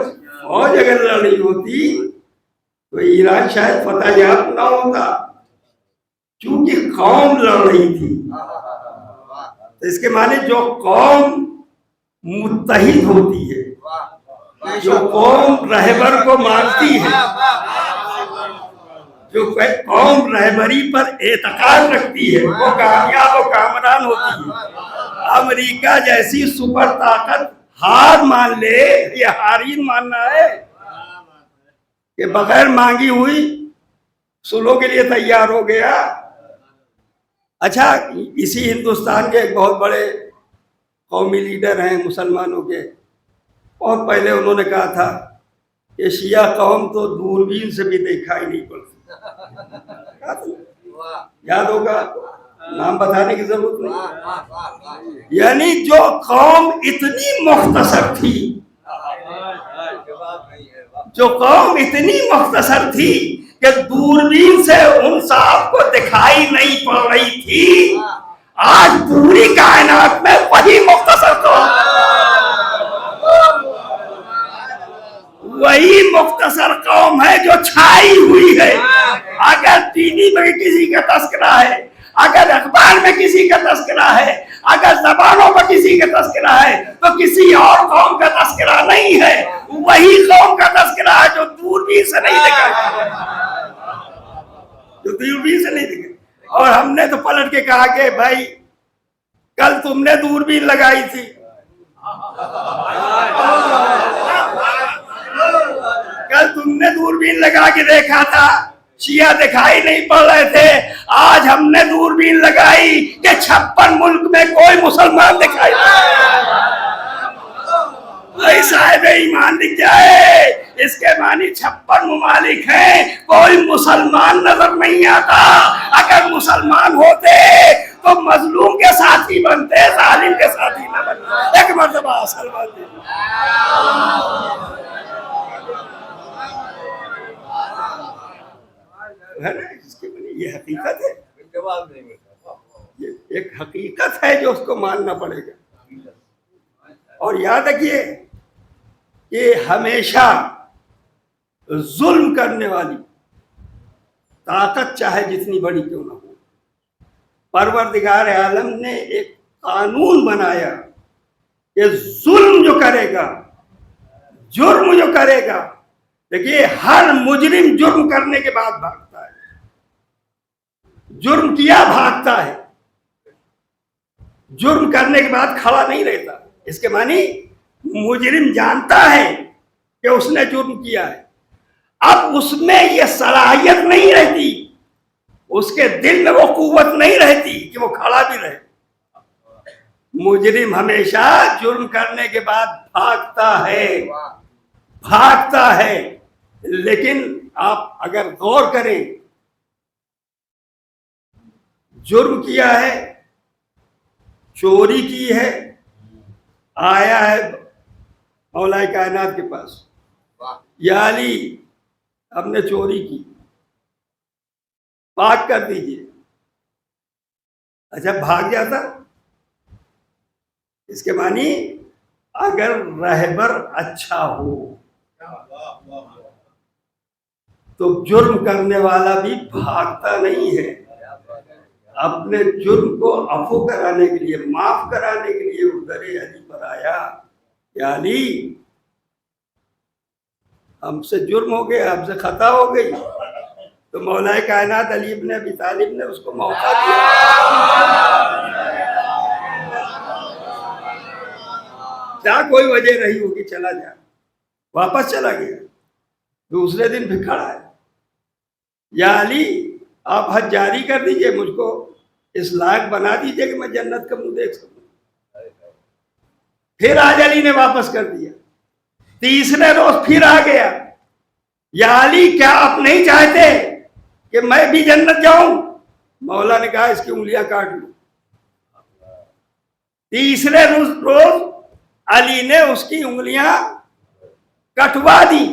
اگر لڑی ہوتی تو ایران شاید فتح یاب نہ ہوتا، چونکہ قوم لڑ رہی تھی۔ تو اس کے معنی جو قوم متحد ہوتی ہے، جو قوم رہبر کو مانتی ہے، جو قوم رہبری پر اعتقاد رکھتی ہے وہ کامیاب و کامران ہوتی ہے۔ امریکہ جیسی سپر طاقت ہار مان لے، یہ ہارین ماننا ہے کہ بغیر مانگی ہوئی سلو کے لیے تیار ہو گیا۔ اچھا، اسی ہندوستان کے ایک بہت بڑے قومی لیڈر ہیں مسلمانوں کے، بہت پہلے انہوں نے کہا تھا کہ شیعہ قوم تو دوربین سے بھی دکھائی نہیں پڑتی۔ یاد ہوگا، نام بتانے کی ضرورت نہیں۔ یعنی جو قوم اتنی مختصر تھی، جو قوم اتنی مختصر تھی کہ دوربین سے ان صاحب کو دکھائی نہیں پڑ رہی تھی، آج پوری کائنات میں وہی مختصر قوم، وہی مختصر قوم ہے جو چھائی ہوئی ہے۔ اگر ٹی وی میں کسی کا تذکرہ ہے، اگر اخبار میں کسی کا تذکرہ ہے، اگر زبانوں پر کسی کا تذکرہ ہے، تو کسی اور قوم کا تذکرہ نہیں ہے، وہی قوم کا تذکرہ ہے جو دوربین سے نہیں دکھا، جو دوربین سے نہیں دکھا۔ اور ہم نے تو پلٹ کے کہا کہ بھائی کل تم نے دوربین لگائی تھی، کل تم نے دوربین لگا کے دیکھا تھا، شیعہ دکھائی نہیں پڑ رہے تھے، آج ہم نے دوربین لگائی کہ 56 ملک میں کوئی مسلمان دکھائی نہیں۔ صاحب ایمان لکھ جائے، اس کے معنی 56 ممالک ہیں، کوئی مسلمان نظر نہیں آتا۔ اگر مسلمان ہوتے تو مظلوم کے ساتھی بنتے، ظالم کے ساتھی نہ بنتے۔ ایک مرتبہ اصل بات ہے نا، اس کے معنی یہ حقیقت ہے، یہ ایک حقیقت ہے جو اس کو ماننا پڑے گا۔ اور یاد رکھیے کہ ہمیشہ ظلم کرنے والی طاقت چاہے جتنی بڑی کیوں نہ ہو، پروردگار عالم نے ایک قانون بنایا کہ ظلم جو کرے گا، جرم جو کرے گا، دیکھیے ہر مجرم جرم کرنے کے بعد بھاگتا ہے، جرم کیا بھاگتا ہے، جرم کرنے کے بعد کھڑا نہیں رہتا۔ اس کے معنی مجرم جانتا ہے کہ اس نے جرم کیا ہے، اب اس میں یہ صلاحیت نہیں رہتی، اس کے دل میں وہ قوت نہیں رہتی کہ وہ کھڑا بھی رہے۔ مجرم ہمیشہ جرم کرنے کے بعد بھاگتا ہے، بھاگتا ہے۔ لیکن آپ اگر غور کریں، جرم کیا ہے، چوری کی ہے، آیا ہے مولا کائنات کے پاس، یا علی ہم نے چوری کی، پاک کر دیجئے۔ اچھا بھاگ جاتا؟ اس کے معنی اگر رہبر اچھا ہو تو جرم کرنے والا بھی بھاگتا نہیں ہے، اپنے جرم کو عفو کرانے کے لیے، معاف کرانے کے لیے وہ در علی پر آیا، یا علی ہم سے جرم ہو گیا، ہم سے خطا ہو گئی۔ تو مولا کائنات علی ابن ابی طالب نے اس کو موقع دیا، کیا کوئی وجہ رہی ہوگی، چلا جا، واپس چلا گیا، دوسرے دن پھر کھڑا ہے، یا علی آپ حج جاری کر دیجئے، مجھ کو اس لائق بنا دیجئے کہ میں جنت کا منہ دیکھ سکوں۔ پھر آج علی نے واپس کر دیا، تیسرے روز پھر آ گیا، یا علی کیا آپ نہیں چاہتے کہ میں بھی جنت جاؤں؟ مولا نے کہا اس کی انگلیاں کاٹ لو۔ تیسرے روز علی نے اس کی انگلیاں کٹوا دی،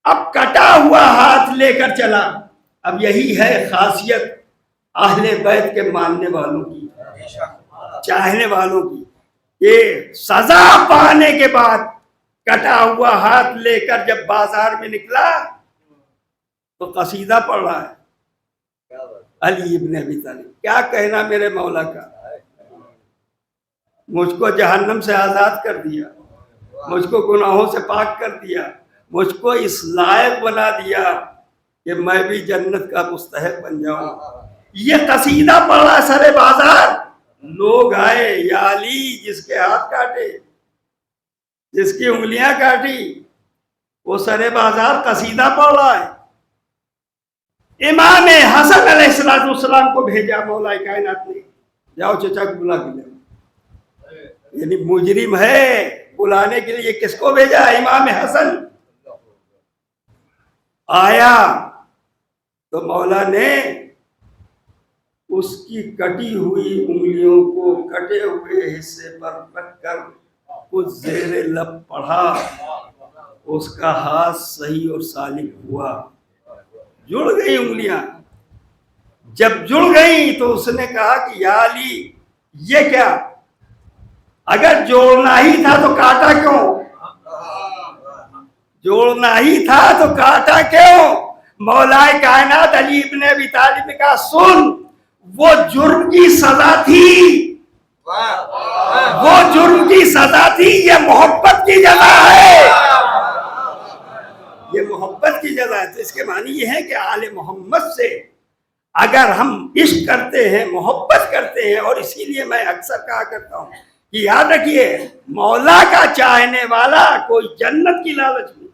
اب کٹا ہوا ہاتھ لے کر چلا۔ اب یہی ہے خاصیت اہل بیت کے ماننے والوں کی، چاہنے والوں کی، کہ سزا پانے کے بعد کٹا ہوا ہاتھ لے کر جب بازار میں نکلا تو قصیدہ پڑھ رہا ہے علی ابن ابی طالب، کیا کہنا میرے مولا کا، مجھ کو جہنم سے آزاد کر دیا، مجھ کو گناہوں سے پاک کر دیا، مجھ کو اس لائق بنا دیا کہ میں بھی جنت کا مستحق بن جاؤں. یہ قصیدہ پڑھا سر بازار. لوگ آئے، یا علی جس کے ہاتھ کاٹے، جس کی انگلیاں کاٹی، وہ سر بازار قصیدہ پڑھ رہا ہے. امام حسن علیہ السلام کو بھیجا مولا کائنات نے، جاؤ چچا کو بلا کے جاؤ. یعنی مجرم ہے، بلانے کے لیے کس کو بھیجا؟ امام حسن. آیا تو مولا نے اس کی کٹی ہوئی انگلیوں کو کٹے ہوئے حصے پر رکھ کر کچھ زیر لب پڑھا. اس کا ہاتھ صحیح اور سالم ہوا، جڑ گئی انگلیاں. جب جڑ گئی تو اس نے کہا کہ یا علی یہ کیا؟ اگر جوڑنا ہی تھا تو کاٹا کیوں؟ جوڑنا ہی تھا تو کاٹا کیوں؟ مولا کائنات علی ابن ابی طالب نے کہا سن، وہ جرم کی سزا تھی، وہ جرم کی سزا تھی، یہ محبت کی جزا ہے، یہ محبت کی جزا ہے. تو اس کے معنی یہ ہے کہ آل محمد سے اگر ہم عشق کرتے ہیں، محبت کرتے ہیں، اور اسی لیے میں اکثر کہا کرتا ہوں کہ یاد رکھیے مولا کا چاہنے والا کوئی جنت کی لالچ میں،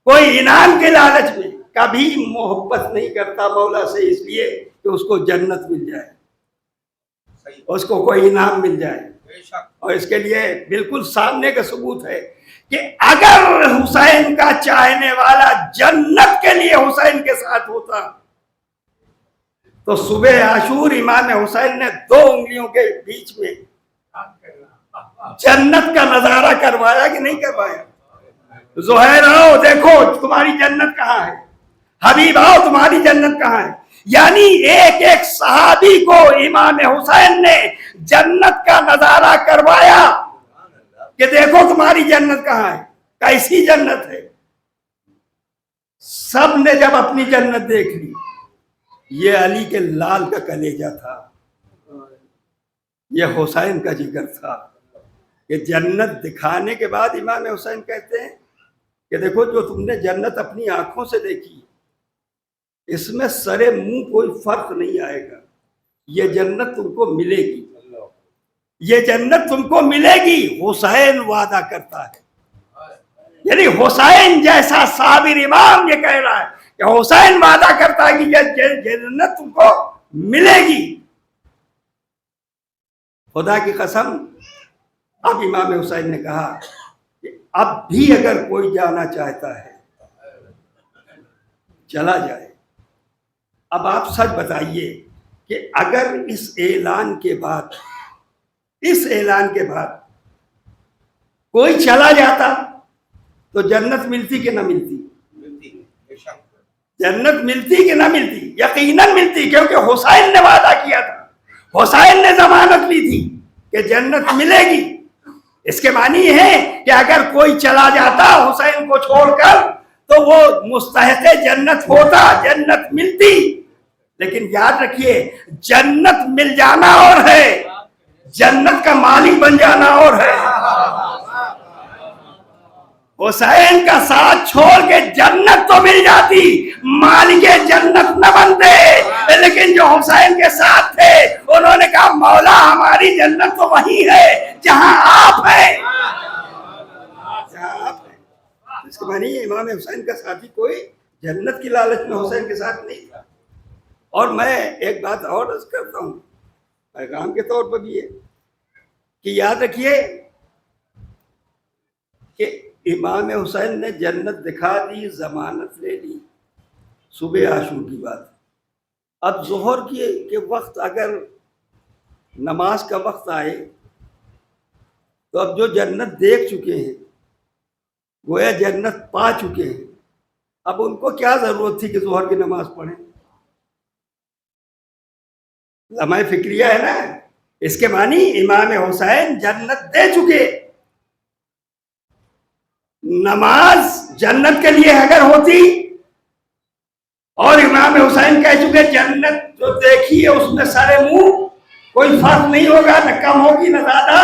کوئی انعام کے لالچ میں کبھی محبت نہیں کرتا مولا سے، اس لیے کہ اس کو جنت مل جائے، اس کو کوئی انعام مل جائے. اور اس کے لیے بالکل سامنے کا ثبوت ہے کہ اگر حسین کا چاہنے والا جنت کے لیے حسین کے ساتھ ہوتا تو صبح عاشور امام حسین نے 2 انگلیوں کے بیچ میں جنت کا نظارہ کروایا کہ نہیں کروایا؟ زہیر آؤ دیکھو تمہاری جنت کہاں ہے، حبیب آؤ تمہاری جنت کہاں ہے. یعنی ایک ایک صحابی کو امام حسین نے جنت کا نظارہ کروایا کہ دیکھو تمہاری جنت کہاں ہے، کیسی جنت ہے. سب نے جب اپنی جنت دیکھ لی، یہ علی کے لال کا کلیجہ تھا، یہ حسین کا جگر تھا، کہ جنت دکھانے کے بعد امام حسین کہتے ہیں کہ دیکھو جو تم نے جنت اپنی آنکھوں سے دیکھی، اس میں سرے منہ کوئی فرق نہیں آئے گا. یہ جنت تم کو ملے گی، یہ جنت تم کو ملے گی. حسین وعدہ کرتا ہے، یعنی حسین جیسا صابر امام یہ کہہ رہا ہے کہ حسین وعدہ کرتا ہے کہ یہ جنت تم کو ملے گی. خدا کی قسم. اب امام حسین نے کہا کہ اب بھی اگر کوئی جانا چاہتا ہے چلا جائے. اب آپ سچ بتائیے کہ اگر اس اعلان کے بعد کوئی چلا جاتا تو جنت ملتی کہ نہ ملتی؟ جنت ملتی کہ نہ ملتی؟ یقیناً ملتی، کیونکہ حسین نے وعدہ کیا تھا، حسین نے ضمانت لی تھی کہ جنت ملے گی. اس کے معنی یہ ہے کہ اگر کوئی چلا جاتا حسین کو چھوڑ کر تو وہ مستحق جنت ہوتا، جنت ملتی. لیکن یاد رکھیے جنت مل جانا اور ہے، جنت کا مالک بن جانا اور ہے. حسین کا ساتھ چھوڑ کے جنت تو مل جاتی، مالک جنت نہ بنتے. لیکن جو حسین کے ساتھ تھے انہوں نے کہا مولا ہماری جنت تو وہی ہے جہاں آپ ہیں، جہاں آپ ہیں. اس کے معنی امام حسین کا ساتھی کوئی جنت کی لالچ میں حسین کے ساتھ نہیں تھا. اور میں ایک بات اور عرض کرتا ہوں پیغام کے طور پر بھی ہے کہ یاد رکھیے کہ امام حسین نے جنت دکھا دی، ضمانت لے لی، صبح عاشور کی بات. اب ظہر کے وقت اگر نماز کا وقت آئے تو اب جو جنت دیکھ چکے ہیں، گویا جنت پا چکے ہیں، اب ان کو کیا ضرورت تھی کہ ظہر کی نماز پڑھیں؟ لمحہ فکریہ ہے نا. اس کے معنی امام حسین جنت دے چکے. نماز جنت کے لیے اگر ہوتی اور امام حسین کہہ چکے جنت جو دیکھی ہے اس میں سارے منہ کوئی فرق نہیں ہوگا، نہ کم ہوگی نہ زیادہ،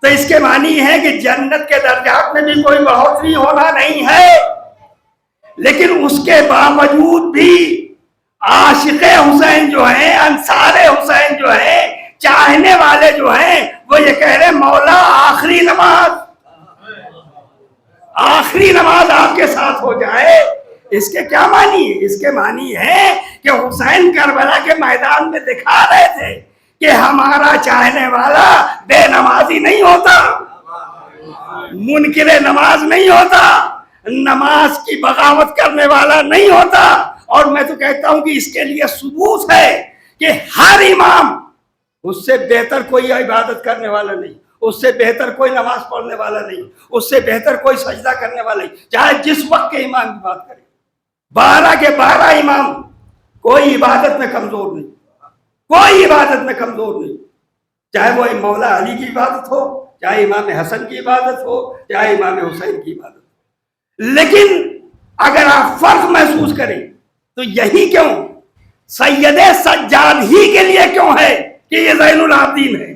تو اس کے معنی ہے کہ جنت کے درجات میں بھی کوئی بڑھوتری ہونا نہیں ہے. لیکن اس کے باوجود بھی عاشق حسین جو ہیں، انصار حسین جو ہیں، چاہنے والے جو ہیں، وہ یہ کہہ رہے مولا آخری نماز آپ کے ساتھ ہو جائے۔ اس کے کیا معنی ہے؟ اس کے معنی ہے کہ حسین کربلا کے میدان میں دکھا رہے تھے کہ ہمارا چاہنے والا بے نمازی نہیں ہوتا، منکر نماز نہیں ہوتا، نماز کی بغاوت کرنے والا نہیں ہوتا۔ اور میں تو کہتا ہوں کہ اس کے لیے ثبوت ہے کہ ہر امام، اس سے بہتر کوئی عبادت کرنے والا نہیں، اس سے بہتر کوئی نماز پڑھنے والا نہیں، اس سے بہتر کوئی سجدہ کرنے والا نہیں، چاہے جس وقت کے امام کی بات کریں، 12 کے 12 امام، کوئی عبادت میں کمزور نہیں، کوئی عبادت میں کمزور نہیں، چاہے وہ مولا علی کی عبادت ہو، چاہے امام حسن کی عبادت ہو، چاہے امام حسین کی عبادت ہو۔ لیکن اگر آپ فرق محسوس کریں تو یہی کیوں سید سجاد ہی کے لیے کیوں ہے کہ یہ زین العابدین ہے،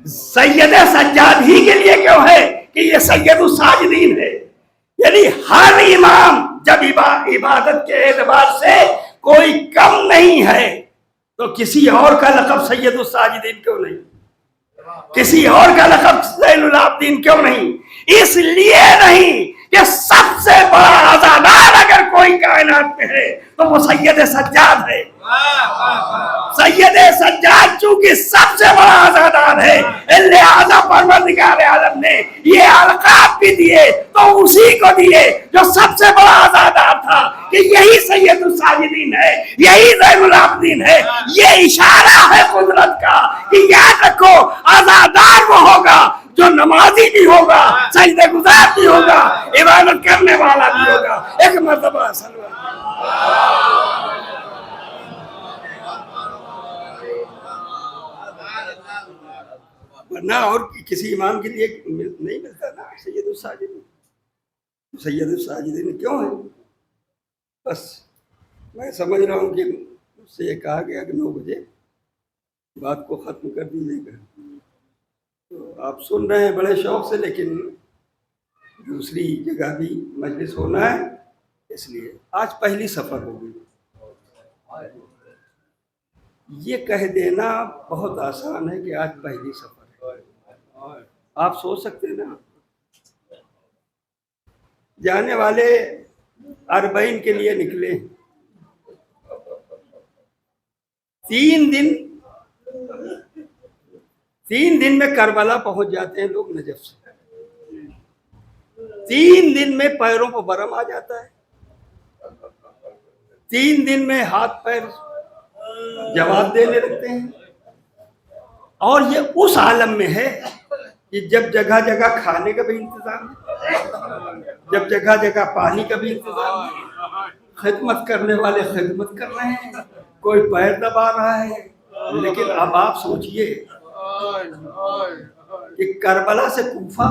سید سجاد ہی کے لیے کیوں ہے کہ یہ سید الساجدین ہے؟ یعنی ہر امام جب عبادت کے اعتبار سے کوئی کم نہیں ہے تو کسی اور کا لقب سید الساجدین کیوں نہیں، کسی اور کا لقب زین العابدین کیوں نہیں؟ اس لیے نہیں کہ سب سے بڑا آزادار اگر کوئی کائنات میں ہے تو وہ سید سجاد ہے۔ سید سجاد چونکہ سب سے بڑا آزادار ہے، لہذا پروردگار عالم نے یہ القاب بھی دیے تو اسی کو دیے جو سب سے بڑا آزادار تھا، کہ یہی سید الساجدین ہے، یہی زین العابدین ہے۔ یہ اشارہ ہے قدرت کا کہ یاد رکھو آزادار وہ ہوگا جو نمازی بھی ہوگا، سجدہ گزار بھی ہوگا، عبادت کرنے والا بھی ہوگا۔ ایک مرتبہ ورنہ اور کسی امام کے لیے نہیں ملتا نا سید الساجدین۔ سید الساجدین کیوں ہے؟ بس میں سمجھ رہا ہوں کہ اس سے یہ کہا گیا کہ 9 بجے بات کو ختم کر دیجیے گا، تو آپ سن رہے ہیں بڑے شوق سے، لیکن دوسری جگہ بھی مجلس ہونا ہے، اس لیے آج پہلی سفر ہوگی۔ یہ کہہ دینا بہت آسان ہے کہ آج پہلی سفر ہے، آپ سوچ سکتے ہیں نا، جانے والے 40 کے لیے نکلے، 3 دن میں کربلا پہنچ جاتے ہیں لوگ نجف سے، 3 دن میں پیروں کو برم آ جاتا ہے، 3 دن میں ہاتھ پیر جواب دینے لگتے ہیں، اور یہ اس عالم میں ہے کہ جب جگہ جگہ کھانے کا بھی انتظام ہے، جب جگہ جگہ پانی کا بھی انتظام ہے، خدمت کرنے والے خدمت کر رہے ہیں، کوئی پیر دبا رہا ہے۔ لیکن اب آپ سوچئے کہ کربلا سے کوفہ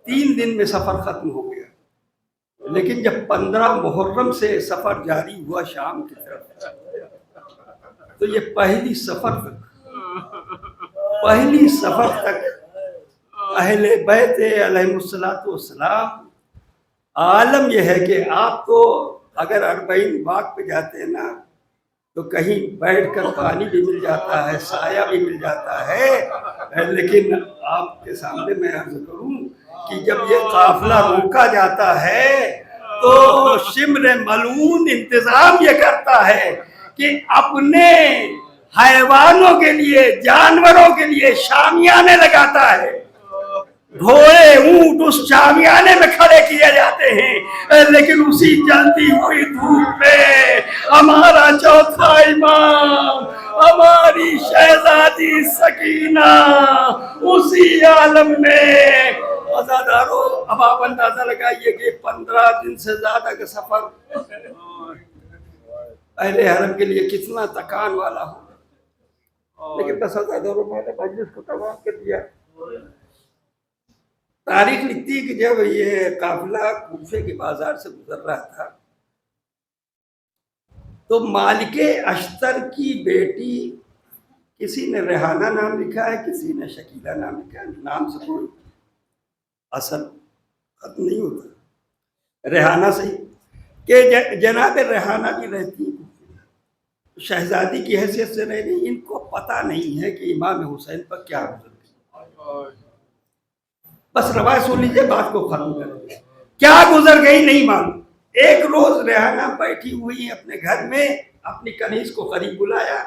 3 دن میں سفر ختم ہو گیا، لیکن جب 15 محرم سے سفر جاری ہوا شام کی طرف، تو یہ پہلی سفر تک اہل بیت علیہم الصلوۃ والسلام، عالم یہ ہے کہ آپ تو اگر 40 باغ پہ جاتے ہیں نا تو کہیں بیٹھ کر پانی بھی مل جاتا ہے، سایہ بھی مل جاتا ہے، لیکن آپ کے سامنے میں عرض کروں کہ جب یہ قافلہ روکا جاتا ہے تو شمر ملعون انتظام یہ کرتا ہے کہ اپنے حیوانوں کے لیے، جانوروں کے لیے شامیانے لگاتا ہے، گھوڑے اونٹ اس شامیانے میں کھڑے کیے جاتے ہیں، لیکن اسی جلتی ہوئی دھوپ میں ہمارا چوتھا امام، ہماری شہزادی سکینہ اسی عالم میں۔ عزادارو، اب آپ اندازہ لگائیے کہ 15 دن سے زیادہ کا سفر اہل حرم کے لیے کتنا تکان والا ہو، لیکن بس عزادارو میں نے مجلس کو تمام کر دیا۔ تاریخ لکھتی ہے کہ جب یہ قافلہ کوفے کے بازار سے گزر رہا تھا تو مالک اشتر کی بیٹی، کسی نے ریحانہ نام لکھا ہے، کسی نے شکیلہ نام لکھا ہے، نام سے کوئی اصل ختم نہیں ہوتا، ریحانہ سے ہی، کہ جناب ریحانہ بھی رہتی شہزادی کی حیثیت سے رہ رہی، ان کو پتہ نہیں ہے کہ امام حسین پر کیا گزر گئی. بس روایت سن لیجیے، بات کو ختم کر دیں. کیا گزر گئی نہیں معلوم. ایک روز ریحانہ بیٹھی ہوئی اپنے گھر میں، اپنی کنیز کو قریب بلایا،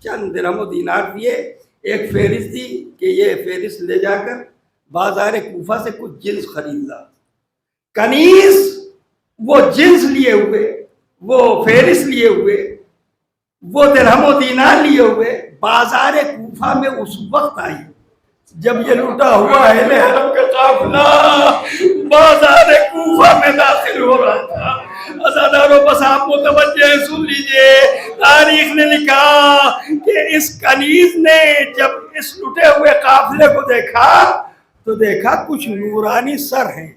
چند درہم و دینار دیے، ایک فہرست دی کہ یہ فہرست لے جا کر بازار کوفہ سے کچھ جنس خرید لا. کنیز وہ جنس لیے ہوئے، وہ فہرست لیے ہوئے، وہ درہم و دینار لیے ہوئے بازار کوفہ میں اس وقت آئی جب یہ لوٹا ہوا اہل حرم کا قافلہ بازار کوفہ میں داخل ہو رہا تھا. عزادارو بس آپ متوجہ ہیں، سن لیجئے. تاریخ نے لکھا کہ اس کنیز نے جب اس لٹے ہوئے قافلے کو دیکھا تو دیکھا کچھ نورانی سر ہیں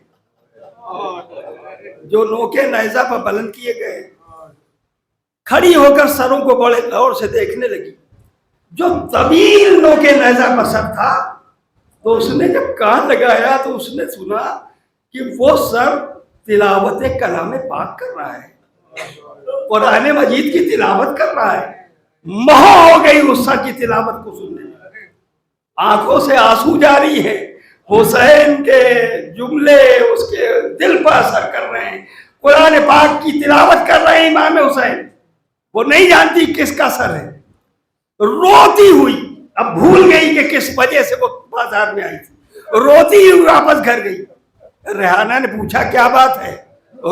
جو نوکے نیزہ پر بلند کیے گئے. کھڑی ہو کر سروں کو بڑے غور سے دیکھنے لگی. جو طویل نوکے نیزہ پر سر تھا تو اس نے جب کان لگایا تو اس نے سنا کہ وہ سر تلاوت کلام پاک کر رہا ہے، قرآن مجید کی تلاوت کر رہا ہے. مہو ہو گئی اس سر کی تلاوت کو سننے میں. آنکھوں سے آنسو جاری ہے. حسین کے جملے اس کے دل پر اثر کر رہے ہیں. قرآن پاک کی تلاوت کر رہے ہیں امام حسین. وہ نہیں جانتی کس کا سر ہے. روتی ہوئی، اب بھول گئی کہ کس وجہ سے وہ بازار میں آئی تھی، روتی ہوئی واپس گھر گئی. ریحانہ نے پوچھا کیا بات ہے،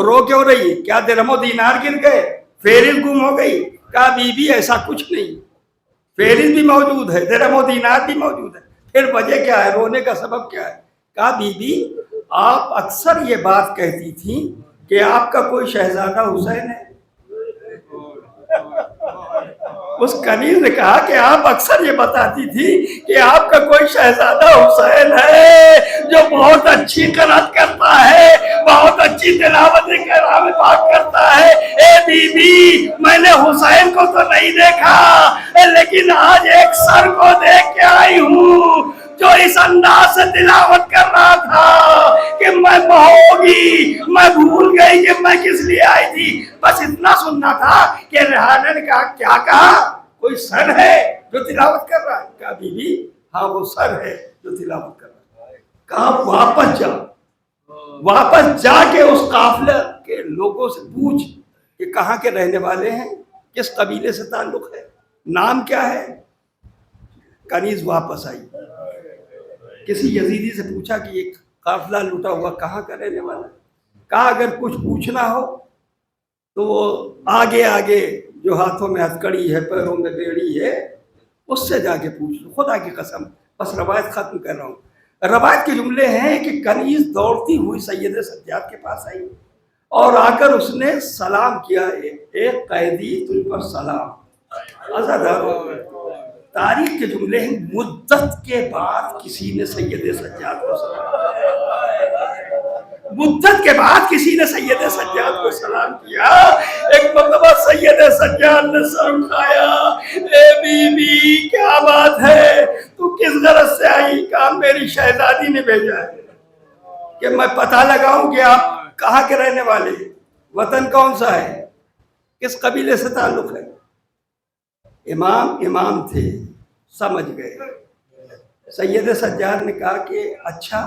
رو کیوں رہی ہے؟ کیا درہم و دینار گر گئے، فہرست گم ہو گئی؟ کہا بی بی ایسا کچھ نہیں، فہرست بھی موجود ہے، درہم و دینار بھی موجود ہے. پھر وجہ کیا ہے، رونے کا سبب کیا ہے؟ کہا بی بی آپ اکثر یہ بات کہتی تھیں کہ آپ کا کوئی شہزادہ حسین ہے. اس کنیز نے کہا کہ آپ اکثر یہ بتاتی تھی کہ آپ کا کوئی شہزادہ حسین ہے جو بہت اچھی قرات کرتا ہے، بہت اچھی تلاوت کلام پاک کرتا ہے. اے بی بی میں نے حسین کو تو نہیں دیکھا لیکن آج ایک سر کو دیکھ کے آئی ہوں جو اس انداز سے تلاوت کر رہا تھا کہ میں بہوگی، میں بھول گئی کہ میں کس لیے آئی تھی. بس اتنا سننا تھا کہ ریحانہ نے کہا کیا کہا، کوئی سر ہے جو تلاوت کر رہا ہے؟ کہا بی بی ہاں وہ سر ہے جو تلاوت کر رہا ہے. کہا واپس جا، واپس جا کے اس قافلے کے لوگوں سے پوچھ کہ کہاں کے رہنے والے ہیں، کس قبیلے سے تعلق ہے، نام کیا ہے. کنیز واپس آئی، کسی یزیدی سے پوچھا کہ یہ قافلہ لوٹا ہوا کہاں کا رہنے والا ہے. کہا اگر کچھ پوچھنا ہو تو وہ آگے آگے جو ہاتھوں میں ہتھکڑی ہے، پیروں میں بیڑی ہے، اس سے جا کے پوچھ لو. خدا کی قسم بس روایت ختم کر رہا ہوں. روایت کے جملے ہیں کہ کنیز دوڑتی ہوئی سید سجاد کے پاس آئی اور آ کر اس نے سلام کیا، ایک قیدی تم پر سلام. عزادارو تاریخ کے جملے ہیں، مدت کے بعد کسی نے سید سجاد کو سلام، مدت کے بعد کسی نے سید سجاد کو سلام کیا. ایک مرتبہ سید سجاد نے سر اٹھایا، اے بی بی کیا بات ہے، تو کس غرض سے آئی؟ کہا میری شہزادی نے بھیجا ہے کہ میں پتہ لگاؤں کہ آپ کہاں کے رہنے والے ہیں، وطن کون سا ہے، کس قبیلے سے تعلق ہے. امام تھے، سمجھ گئے. سید سجاد نے کہا کہ اچھا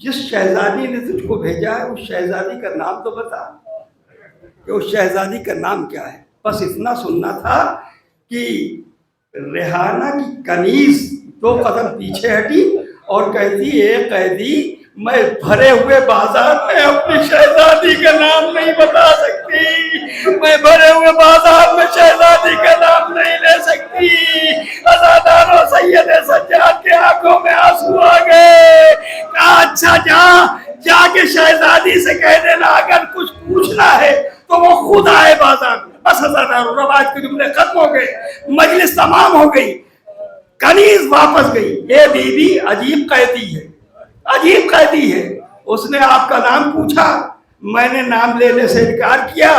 جس شہزادی نے تجھ کو بھیجا ہے اس شہزادی کا نام تو بتا کہ اس شہزادی کا نام کیا ہے. بس اتنا سننا تھا کہ ریحانہ کی کنیز 2 قدم پیچھے ہٹی اور کہتی اے قیدی میں بھرے ہوئے بازار میں اپنی شہزادی کا نام نہیں بتا سکتی، میں بھرے ہوئے بازار میں شہزادی کا نام نہیں لے سکتی. عزادارو سید سجاد کے آنکھوں میں آنسو آ گئے. کہا اچھا جا کے شہزادی سے کہہ دینا اگر کچھ پوچھنا ہے تو وہ خود آئے بازار میں. بس عزادارو روایت کے جملے ختم ہو گئے، مجلس تمام ہو گئی، کنیز واپس گئی. یہ بی بی عجیب قیدی ہے، عجیب قیدی ہے. اس نے آپ کا نام پوچھا، میں نے نام لینے سے انکار کیا.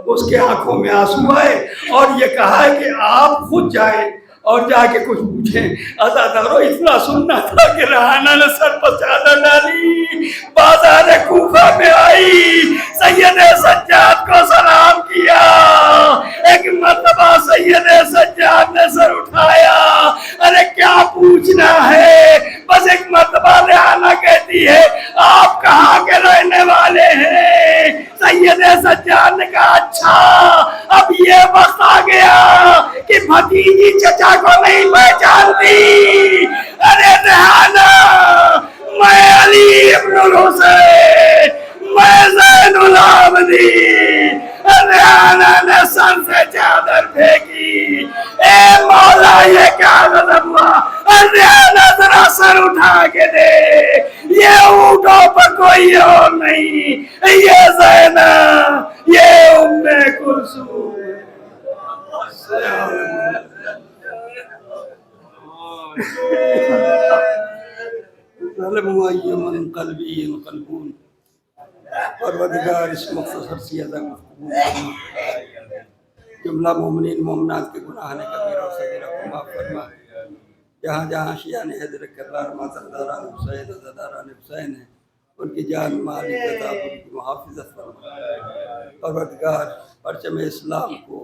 اس کے آنکھوں میں آنسو آئے اور یہ کہا کہ آپ خود جائیں اور جا کے کچھ پوچھیں. عزادارو اتنا سننا تھا کہ ریحانہ نے سر پر چادر ڈالی، بازار کوفہ میں آئی، سید سجاد کو سلام کیا. ایک مرتبہ سید سجاد نے سر اٹھایا، ارے کیا پوچھنا ہے؟ بس ایک مرتبہ ریحانہ کہتی ہے آپ کہاں کے رہنے والے ہیں؟ سید سجاد نے کہا اچھا اب یہ وقت آ گیا کہ بھتیجی چچا کو نہیں پہچانتی. ارے ریحانہ میں علی ابن الحسین، میں زین العابدین. ریحانہ نے سر سے چادر پھینکی. اے مولا یہ کیا غضب ہوا؟ ریحانہ ذرا سر اٹھا کے دے، یہ اونٹوں پر کوئی اور نہیں، یہ زینب، یہ ام کلثوم. ظلم من قلبی قلبون. پروردگار اس مختصر سی ادا گفتگو جملہ مومنین مومنات کے گناہ نے کبیرہ و صغیرہ کو معاف فرما. جہاں جہاں شیعہ نے حیدر کرار ماترداران حسین عزاداران حسین ہیں ان کی جان مال عزت ان کی محافظت فرما. پروردگار پرچم اسلام کو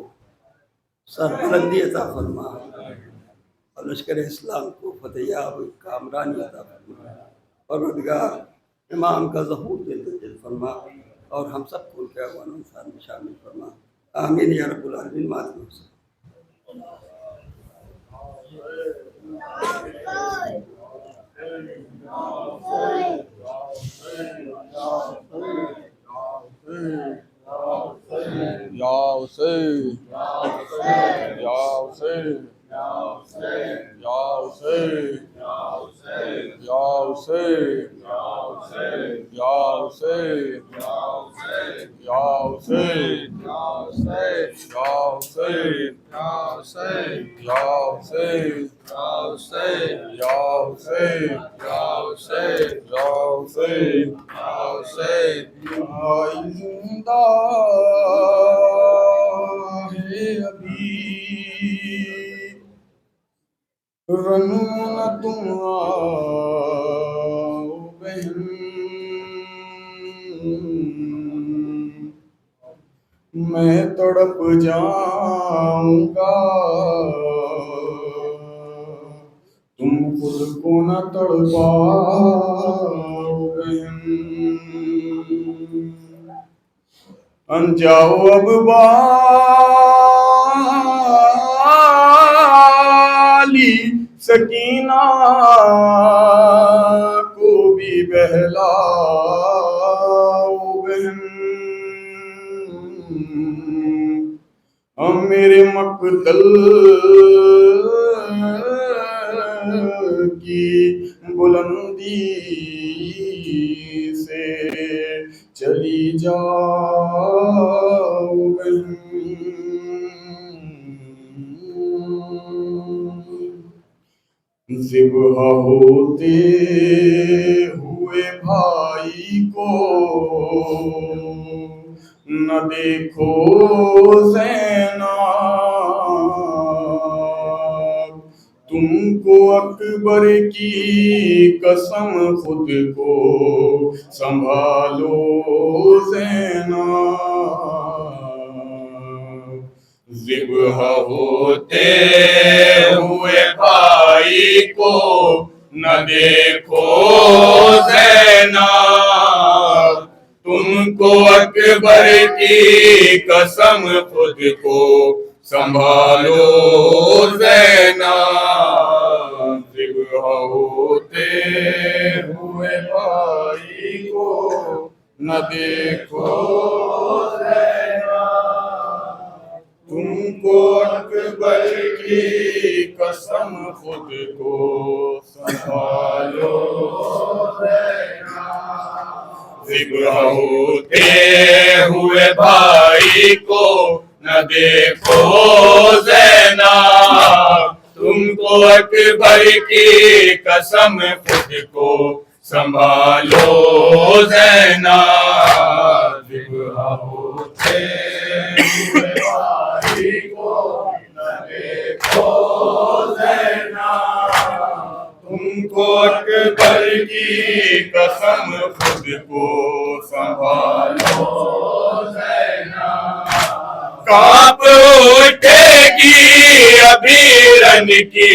سربلندی عطا فرما اور لشکر اسلام کو فتح یاب کامرانی عطا فرما. پروردگار امام کا ظہور دل فرما اور ہم سب کو ان کے اعوان و انصار میں شامل فرما. آمین یا رب العالمین. ماتم حسین. یا حسین یا حسین یا حسین یا حسین یا حسین یا حسین یا حسین زندہ ہے ابھی رنون تم آؤ بہن، میں تڑپ جاؤں گا تم خود کو نہ تڑپاؤ بہن. انجاؤ اب بالی سکینہ کو بھی بہلاؤ بہن. ہم میرے مقتل کی بلندی سے چلی جاؤ بہن. ذبح ہوتے ہوئے بھائی کو نہ دیکھو زینب، تم کو اکبر کی قسم خود کو سنبھالو زینب. ذبح ہوتے ہوئے بھائی کو نہ دیکھو زینب، تم کو اکبر کی قسم خود کو سنبھالو زینب. ذبح ہوتے ہوئے بھائی کو نہ دیکھو زینب، تم کو اکبر کی قسم خود کو سنبھالو زینب. ذبح ہوتے ہوئے بھائی کو نہ دیکھو زینب، تم کو اکبر کی قسم خود کو سنبھالو زینب. ذبح ہوتے ہوئے بھائی کو نہ دیکھو اکبر کی قسم خود کو سنبھالو زینب، کانپ اٹھے گی ابھی رن کی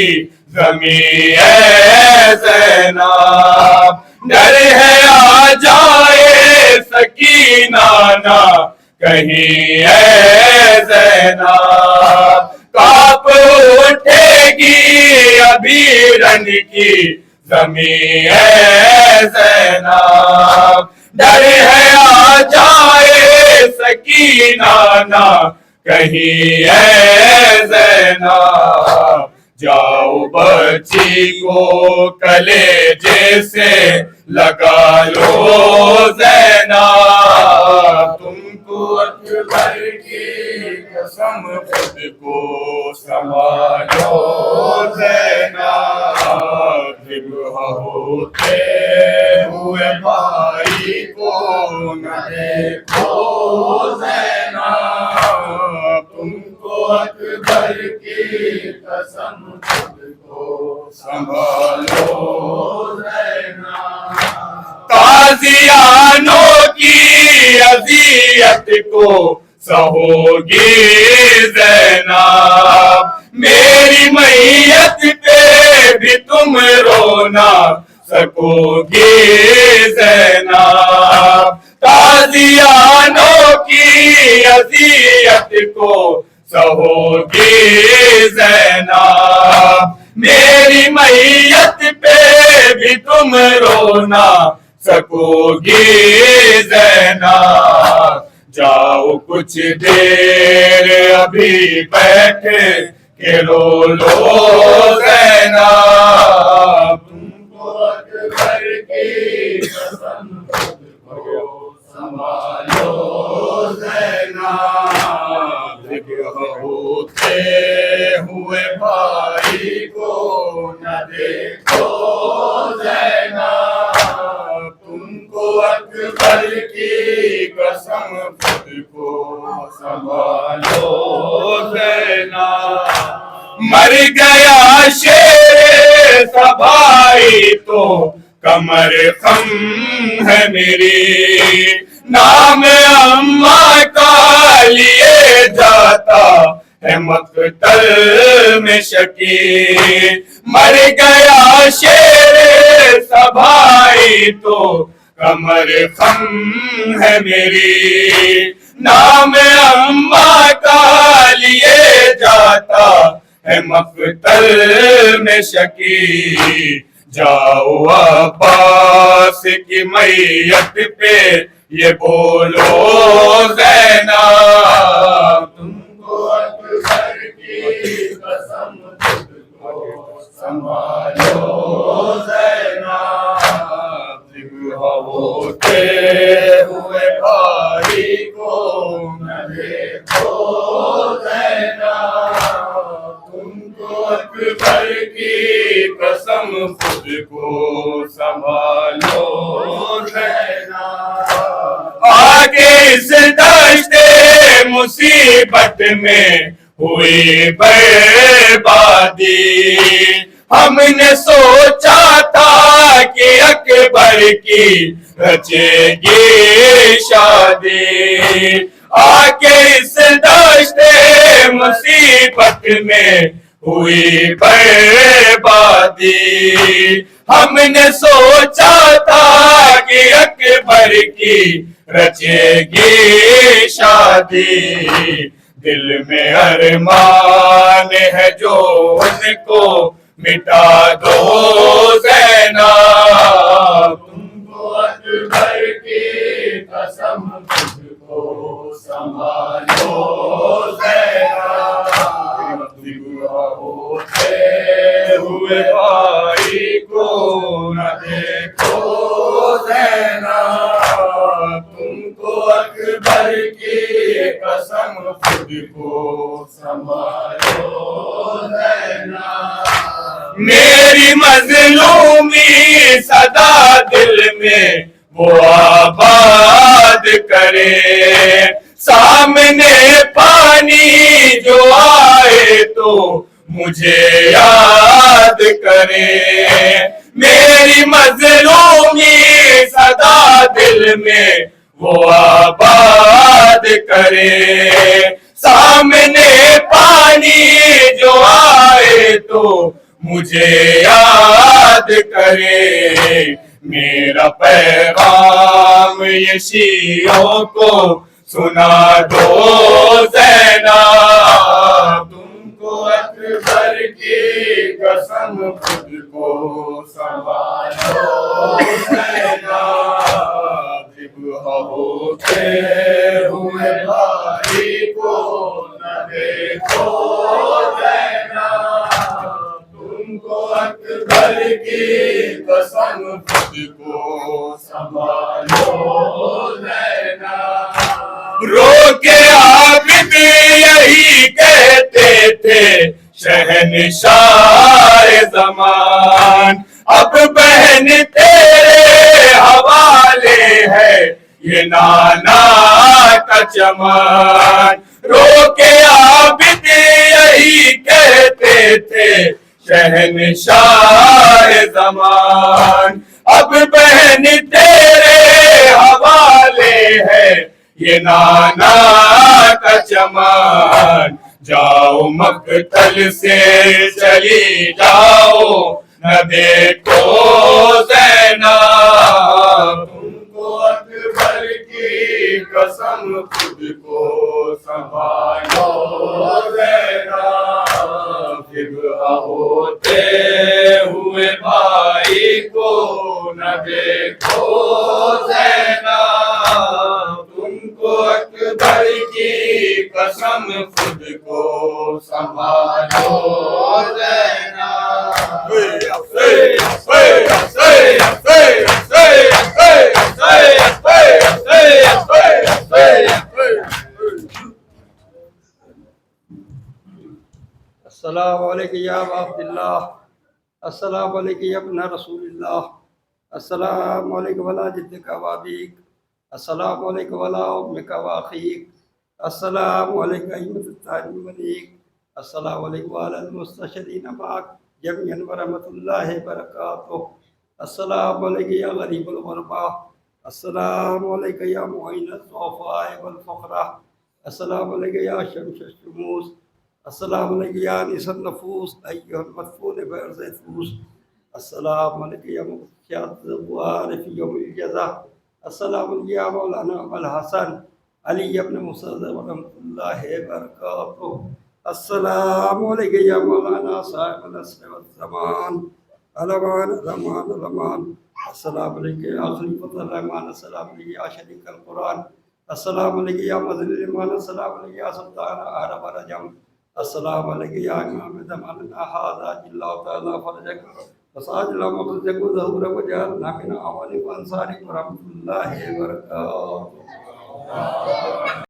زمین اے زینب، ڈر ہے آ جائے سکینہ نہ کہیں اے زینب، کانپ اٹھے گی ابھی رن کی زمین اے زینب، ڈر ہے آ جائے سکینہ نہ کہیں اے زینب، جاؤ بچی کو کلیجے سے لگا لو زینب، تم کو اکبر کی قسم خود کو سنبھالو زینب، ذبح ہوتے ہوئے بھائی کو نہ دیکھو زینب، تم کو اکبر کی قسم خود کو سنبھالو زینب، قاضیانوں کی اذیت کو سہو گی زینب، میری میت پہ بھی تم رونا سکو گی زینب، قاضیانوں کی اذیت کو سہو گی زینب، میری میت پہ بھی تم رونا سکو گی زینب، جاؤ کچھ دیر ابھی بیٹھے کہ رو لو زینب، تم کو اکبر کی قسم خود کو سنبھالو زینب، ذبح ہوتے ہوئے بھائی کو نہ دیکھو زینب، تم کو اکبر کی قسم خود کو سنبھالو زینب، مر گیا شیر سبائی تو کمر خم ہے میری، نام اماں کا لیے جاتا ہے مقتل میں شکی، مر گیا شیر سبائی تو کمر خم ہے میری، نام اماں کا لیے جاتا ہے مقتل میں شکی، جاؤ عباس کی میت پہ یہ بولو زینب، تم کو اکبر کی قسم خود کو سنبھالو زینب، ذبح ہوتے ہوئے بھائی کو نہ دیکھو زینب، تم کو اکبر کی قسم خود کو سنبھالو زینب، آگے اس دشت مصیبت میں ہوئی بربادی، ہم نے سوچا تھا کہ اکبر کی رچے گی شادی، آگے اس دشت مصیبت میں ہوئی بربادی، ہم نے سوچا تھا کہ اکبر کی رچے گی شادی، دل میں ارمان ہے جو ان کو مٹا دو زینب، تم کو اکبر کی قسم خود کو سنبھالو زینب، ذبح ہوتے ہوئے بھائی کو نہ دیکھو زینب، تم کو اکبر کی قسم خود کو سنبھالو زینب، میری مظلومی صدا دل میں وہ آباد کرے، سامنے پانی جو آئے تو مجھے یاد کرے، میری مظلومی صدا دل میں وہ آباد کرے سامنے پانی جو آئے تو مجھے یاد کرے میرا پیغام یہ شیعوں کو سنا دو زینب تم کو اکبر کی قسم خود کو سنبھالو زینب جب ہوتے ہوئے بھائی کو نہ دیکھو زینب تم کو اکبر کی قسم خود کو سنبھالو زینب رو کے عابد یہی کہتے تھے شہنشاہ زمان اب بہن تیرے حوالے ہے یہ نانا کا چمن رو کے عابد یہی کہتے تھے شہنشاہ زمان اب بہن تیرے حوالے ہے یہ نانا کا چمن جاؤ مقتل سے چلی جاؤ نہ دیکھو زینب تم کو اکبر کی قسم خود کو سنبھالو زینب پھر ہوتے ہوئے بھائی کو نہ دیکھو زینب تم کو اکبر کی قسم خود کو سنبھالو السلام علیکم یا ابا عبداللہ، السلام علیکم یا ابن رسول اللہ، السلام علیکم ولا جدک و ابیک، السلام علیکم ولا امک و اخیک، السلام علیکم ایمت الطاہرین ملیک، السلام علیکم وعلی المستشہدین معک جميعا ورحمۃ اللہ وبرکاتہ، السلام علیکم یا غریب الغربا، السلام علیکم یا معین الضعفاء والفقراء، السلام علیکم یا شمس الشموس، السلام علیکم یا انیس النفوس ایھا المدفون بعرض الفوس، السلام علیکم یا مغشیات الزوار فی یوم الجزا، السلام علیکم یا مولانا ابو الحسن علی ابن مسعود ورحمۃ اللہ وبرکاتہ، السلام علیکم یا مولانا صاحب العصر والزمان الامان الامان الامان، السلام علیکم یا خلیفۃ الرحمن، السلام علیکم یا شریک القرآن، السلام علیکم یا مظل الایمان، السلام علیکم یا سلطان عرب رجم، السلام علیکم یا امام زماننا ھذا اللہ تعالی فرجک وساج اللہ مخرجک ظہور وجعلنا من اعوانک وانصارک ورحمۃ اللہ وبرکاتہ۔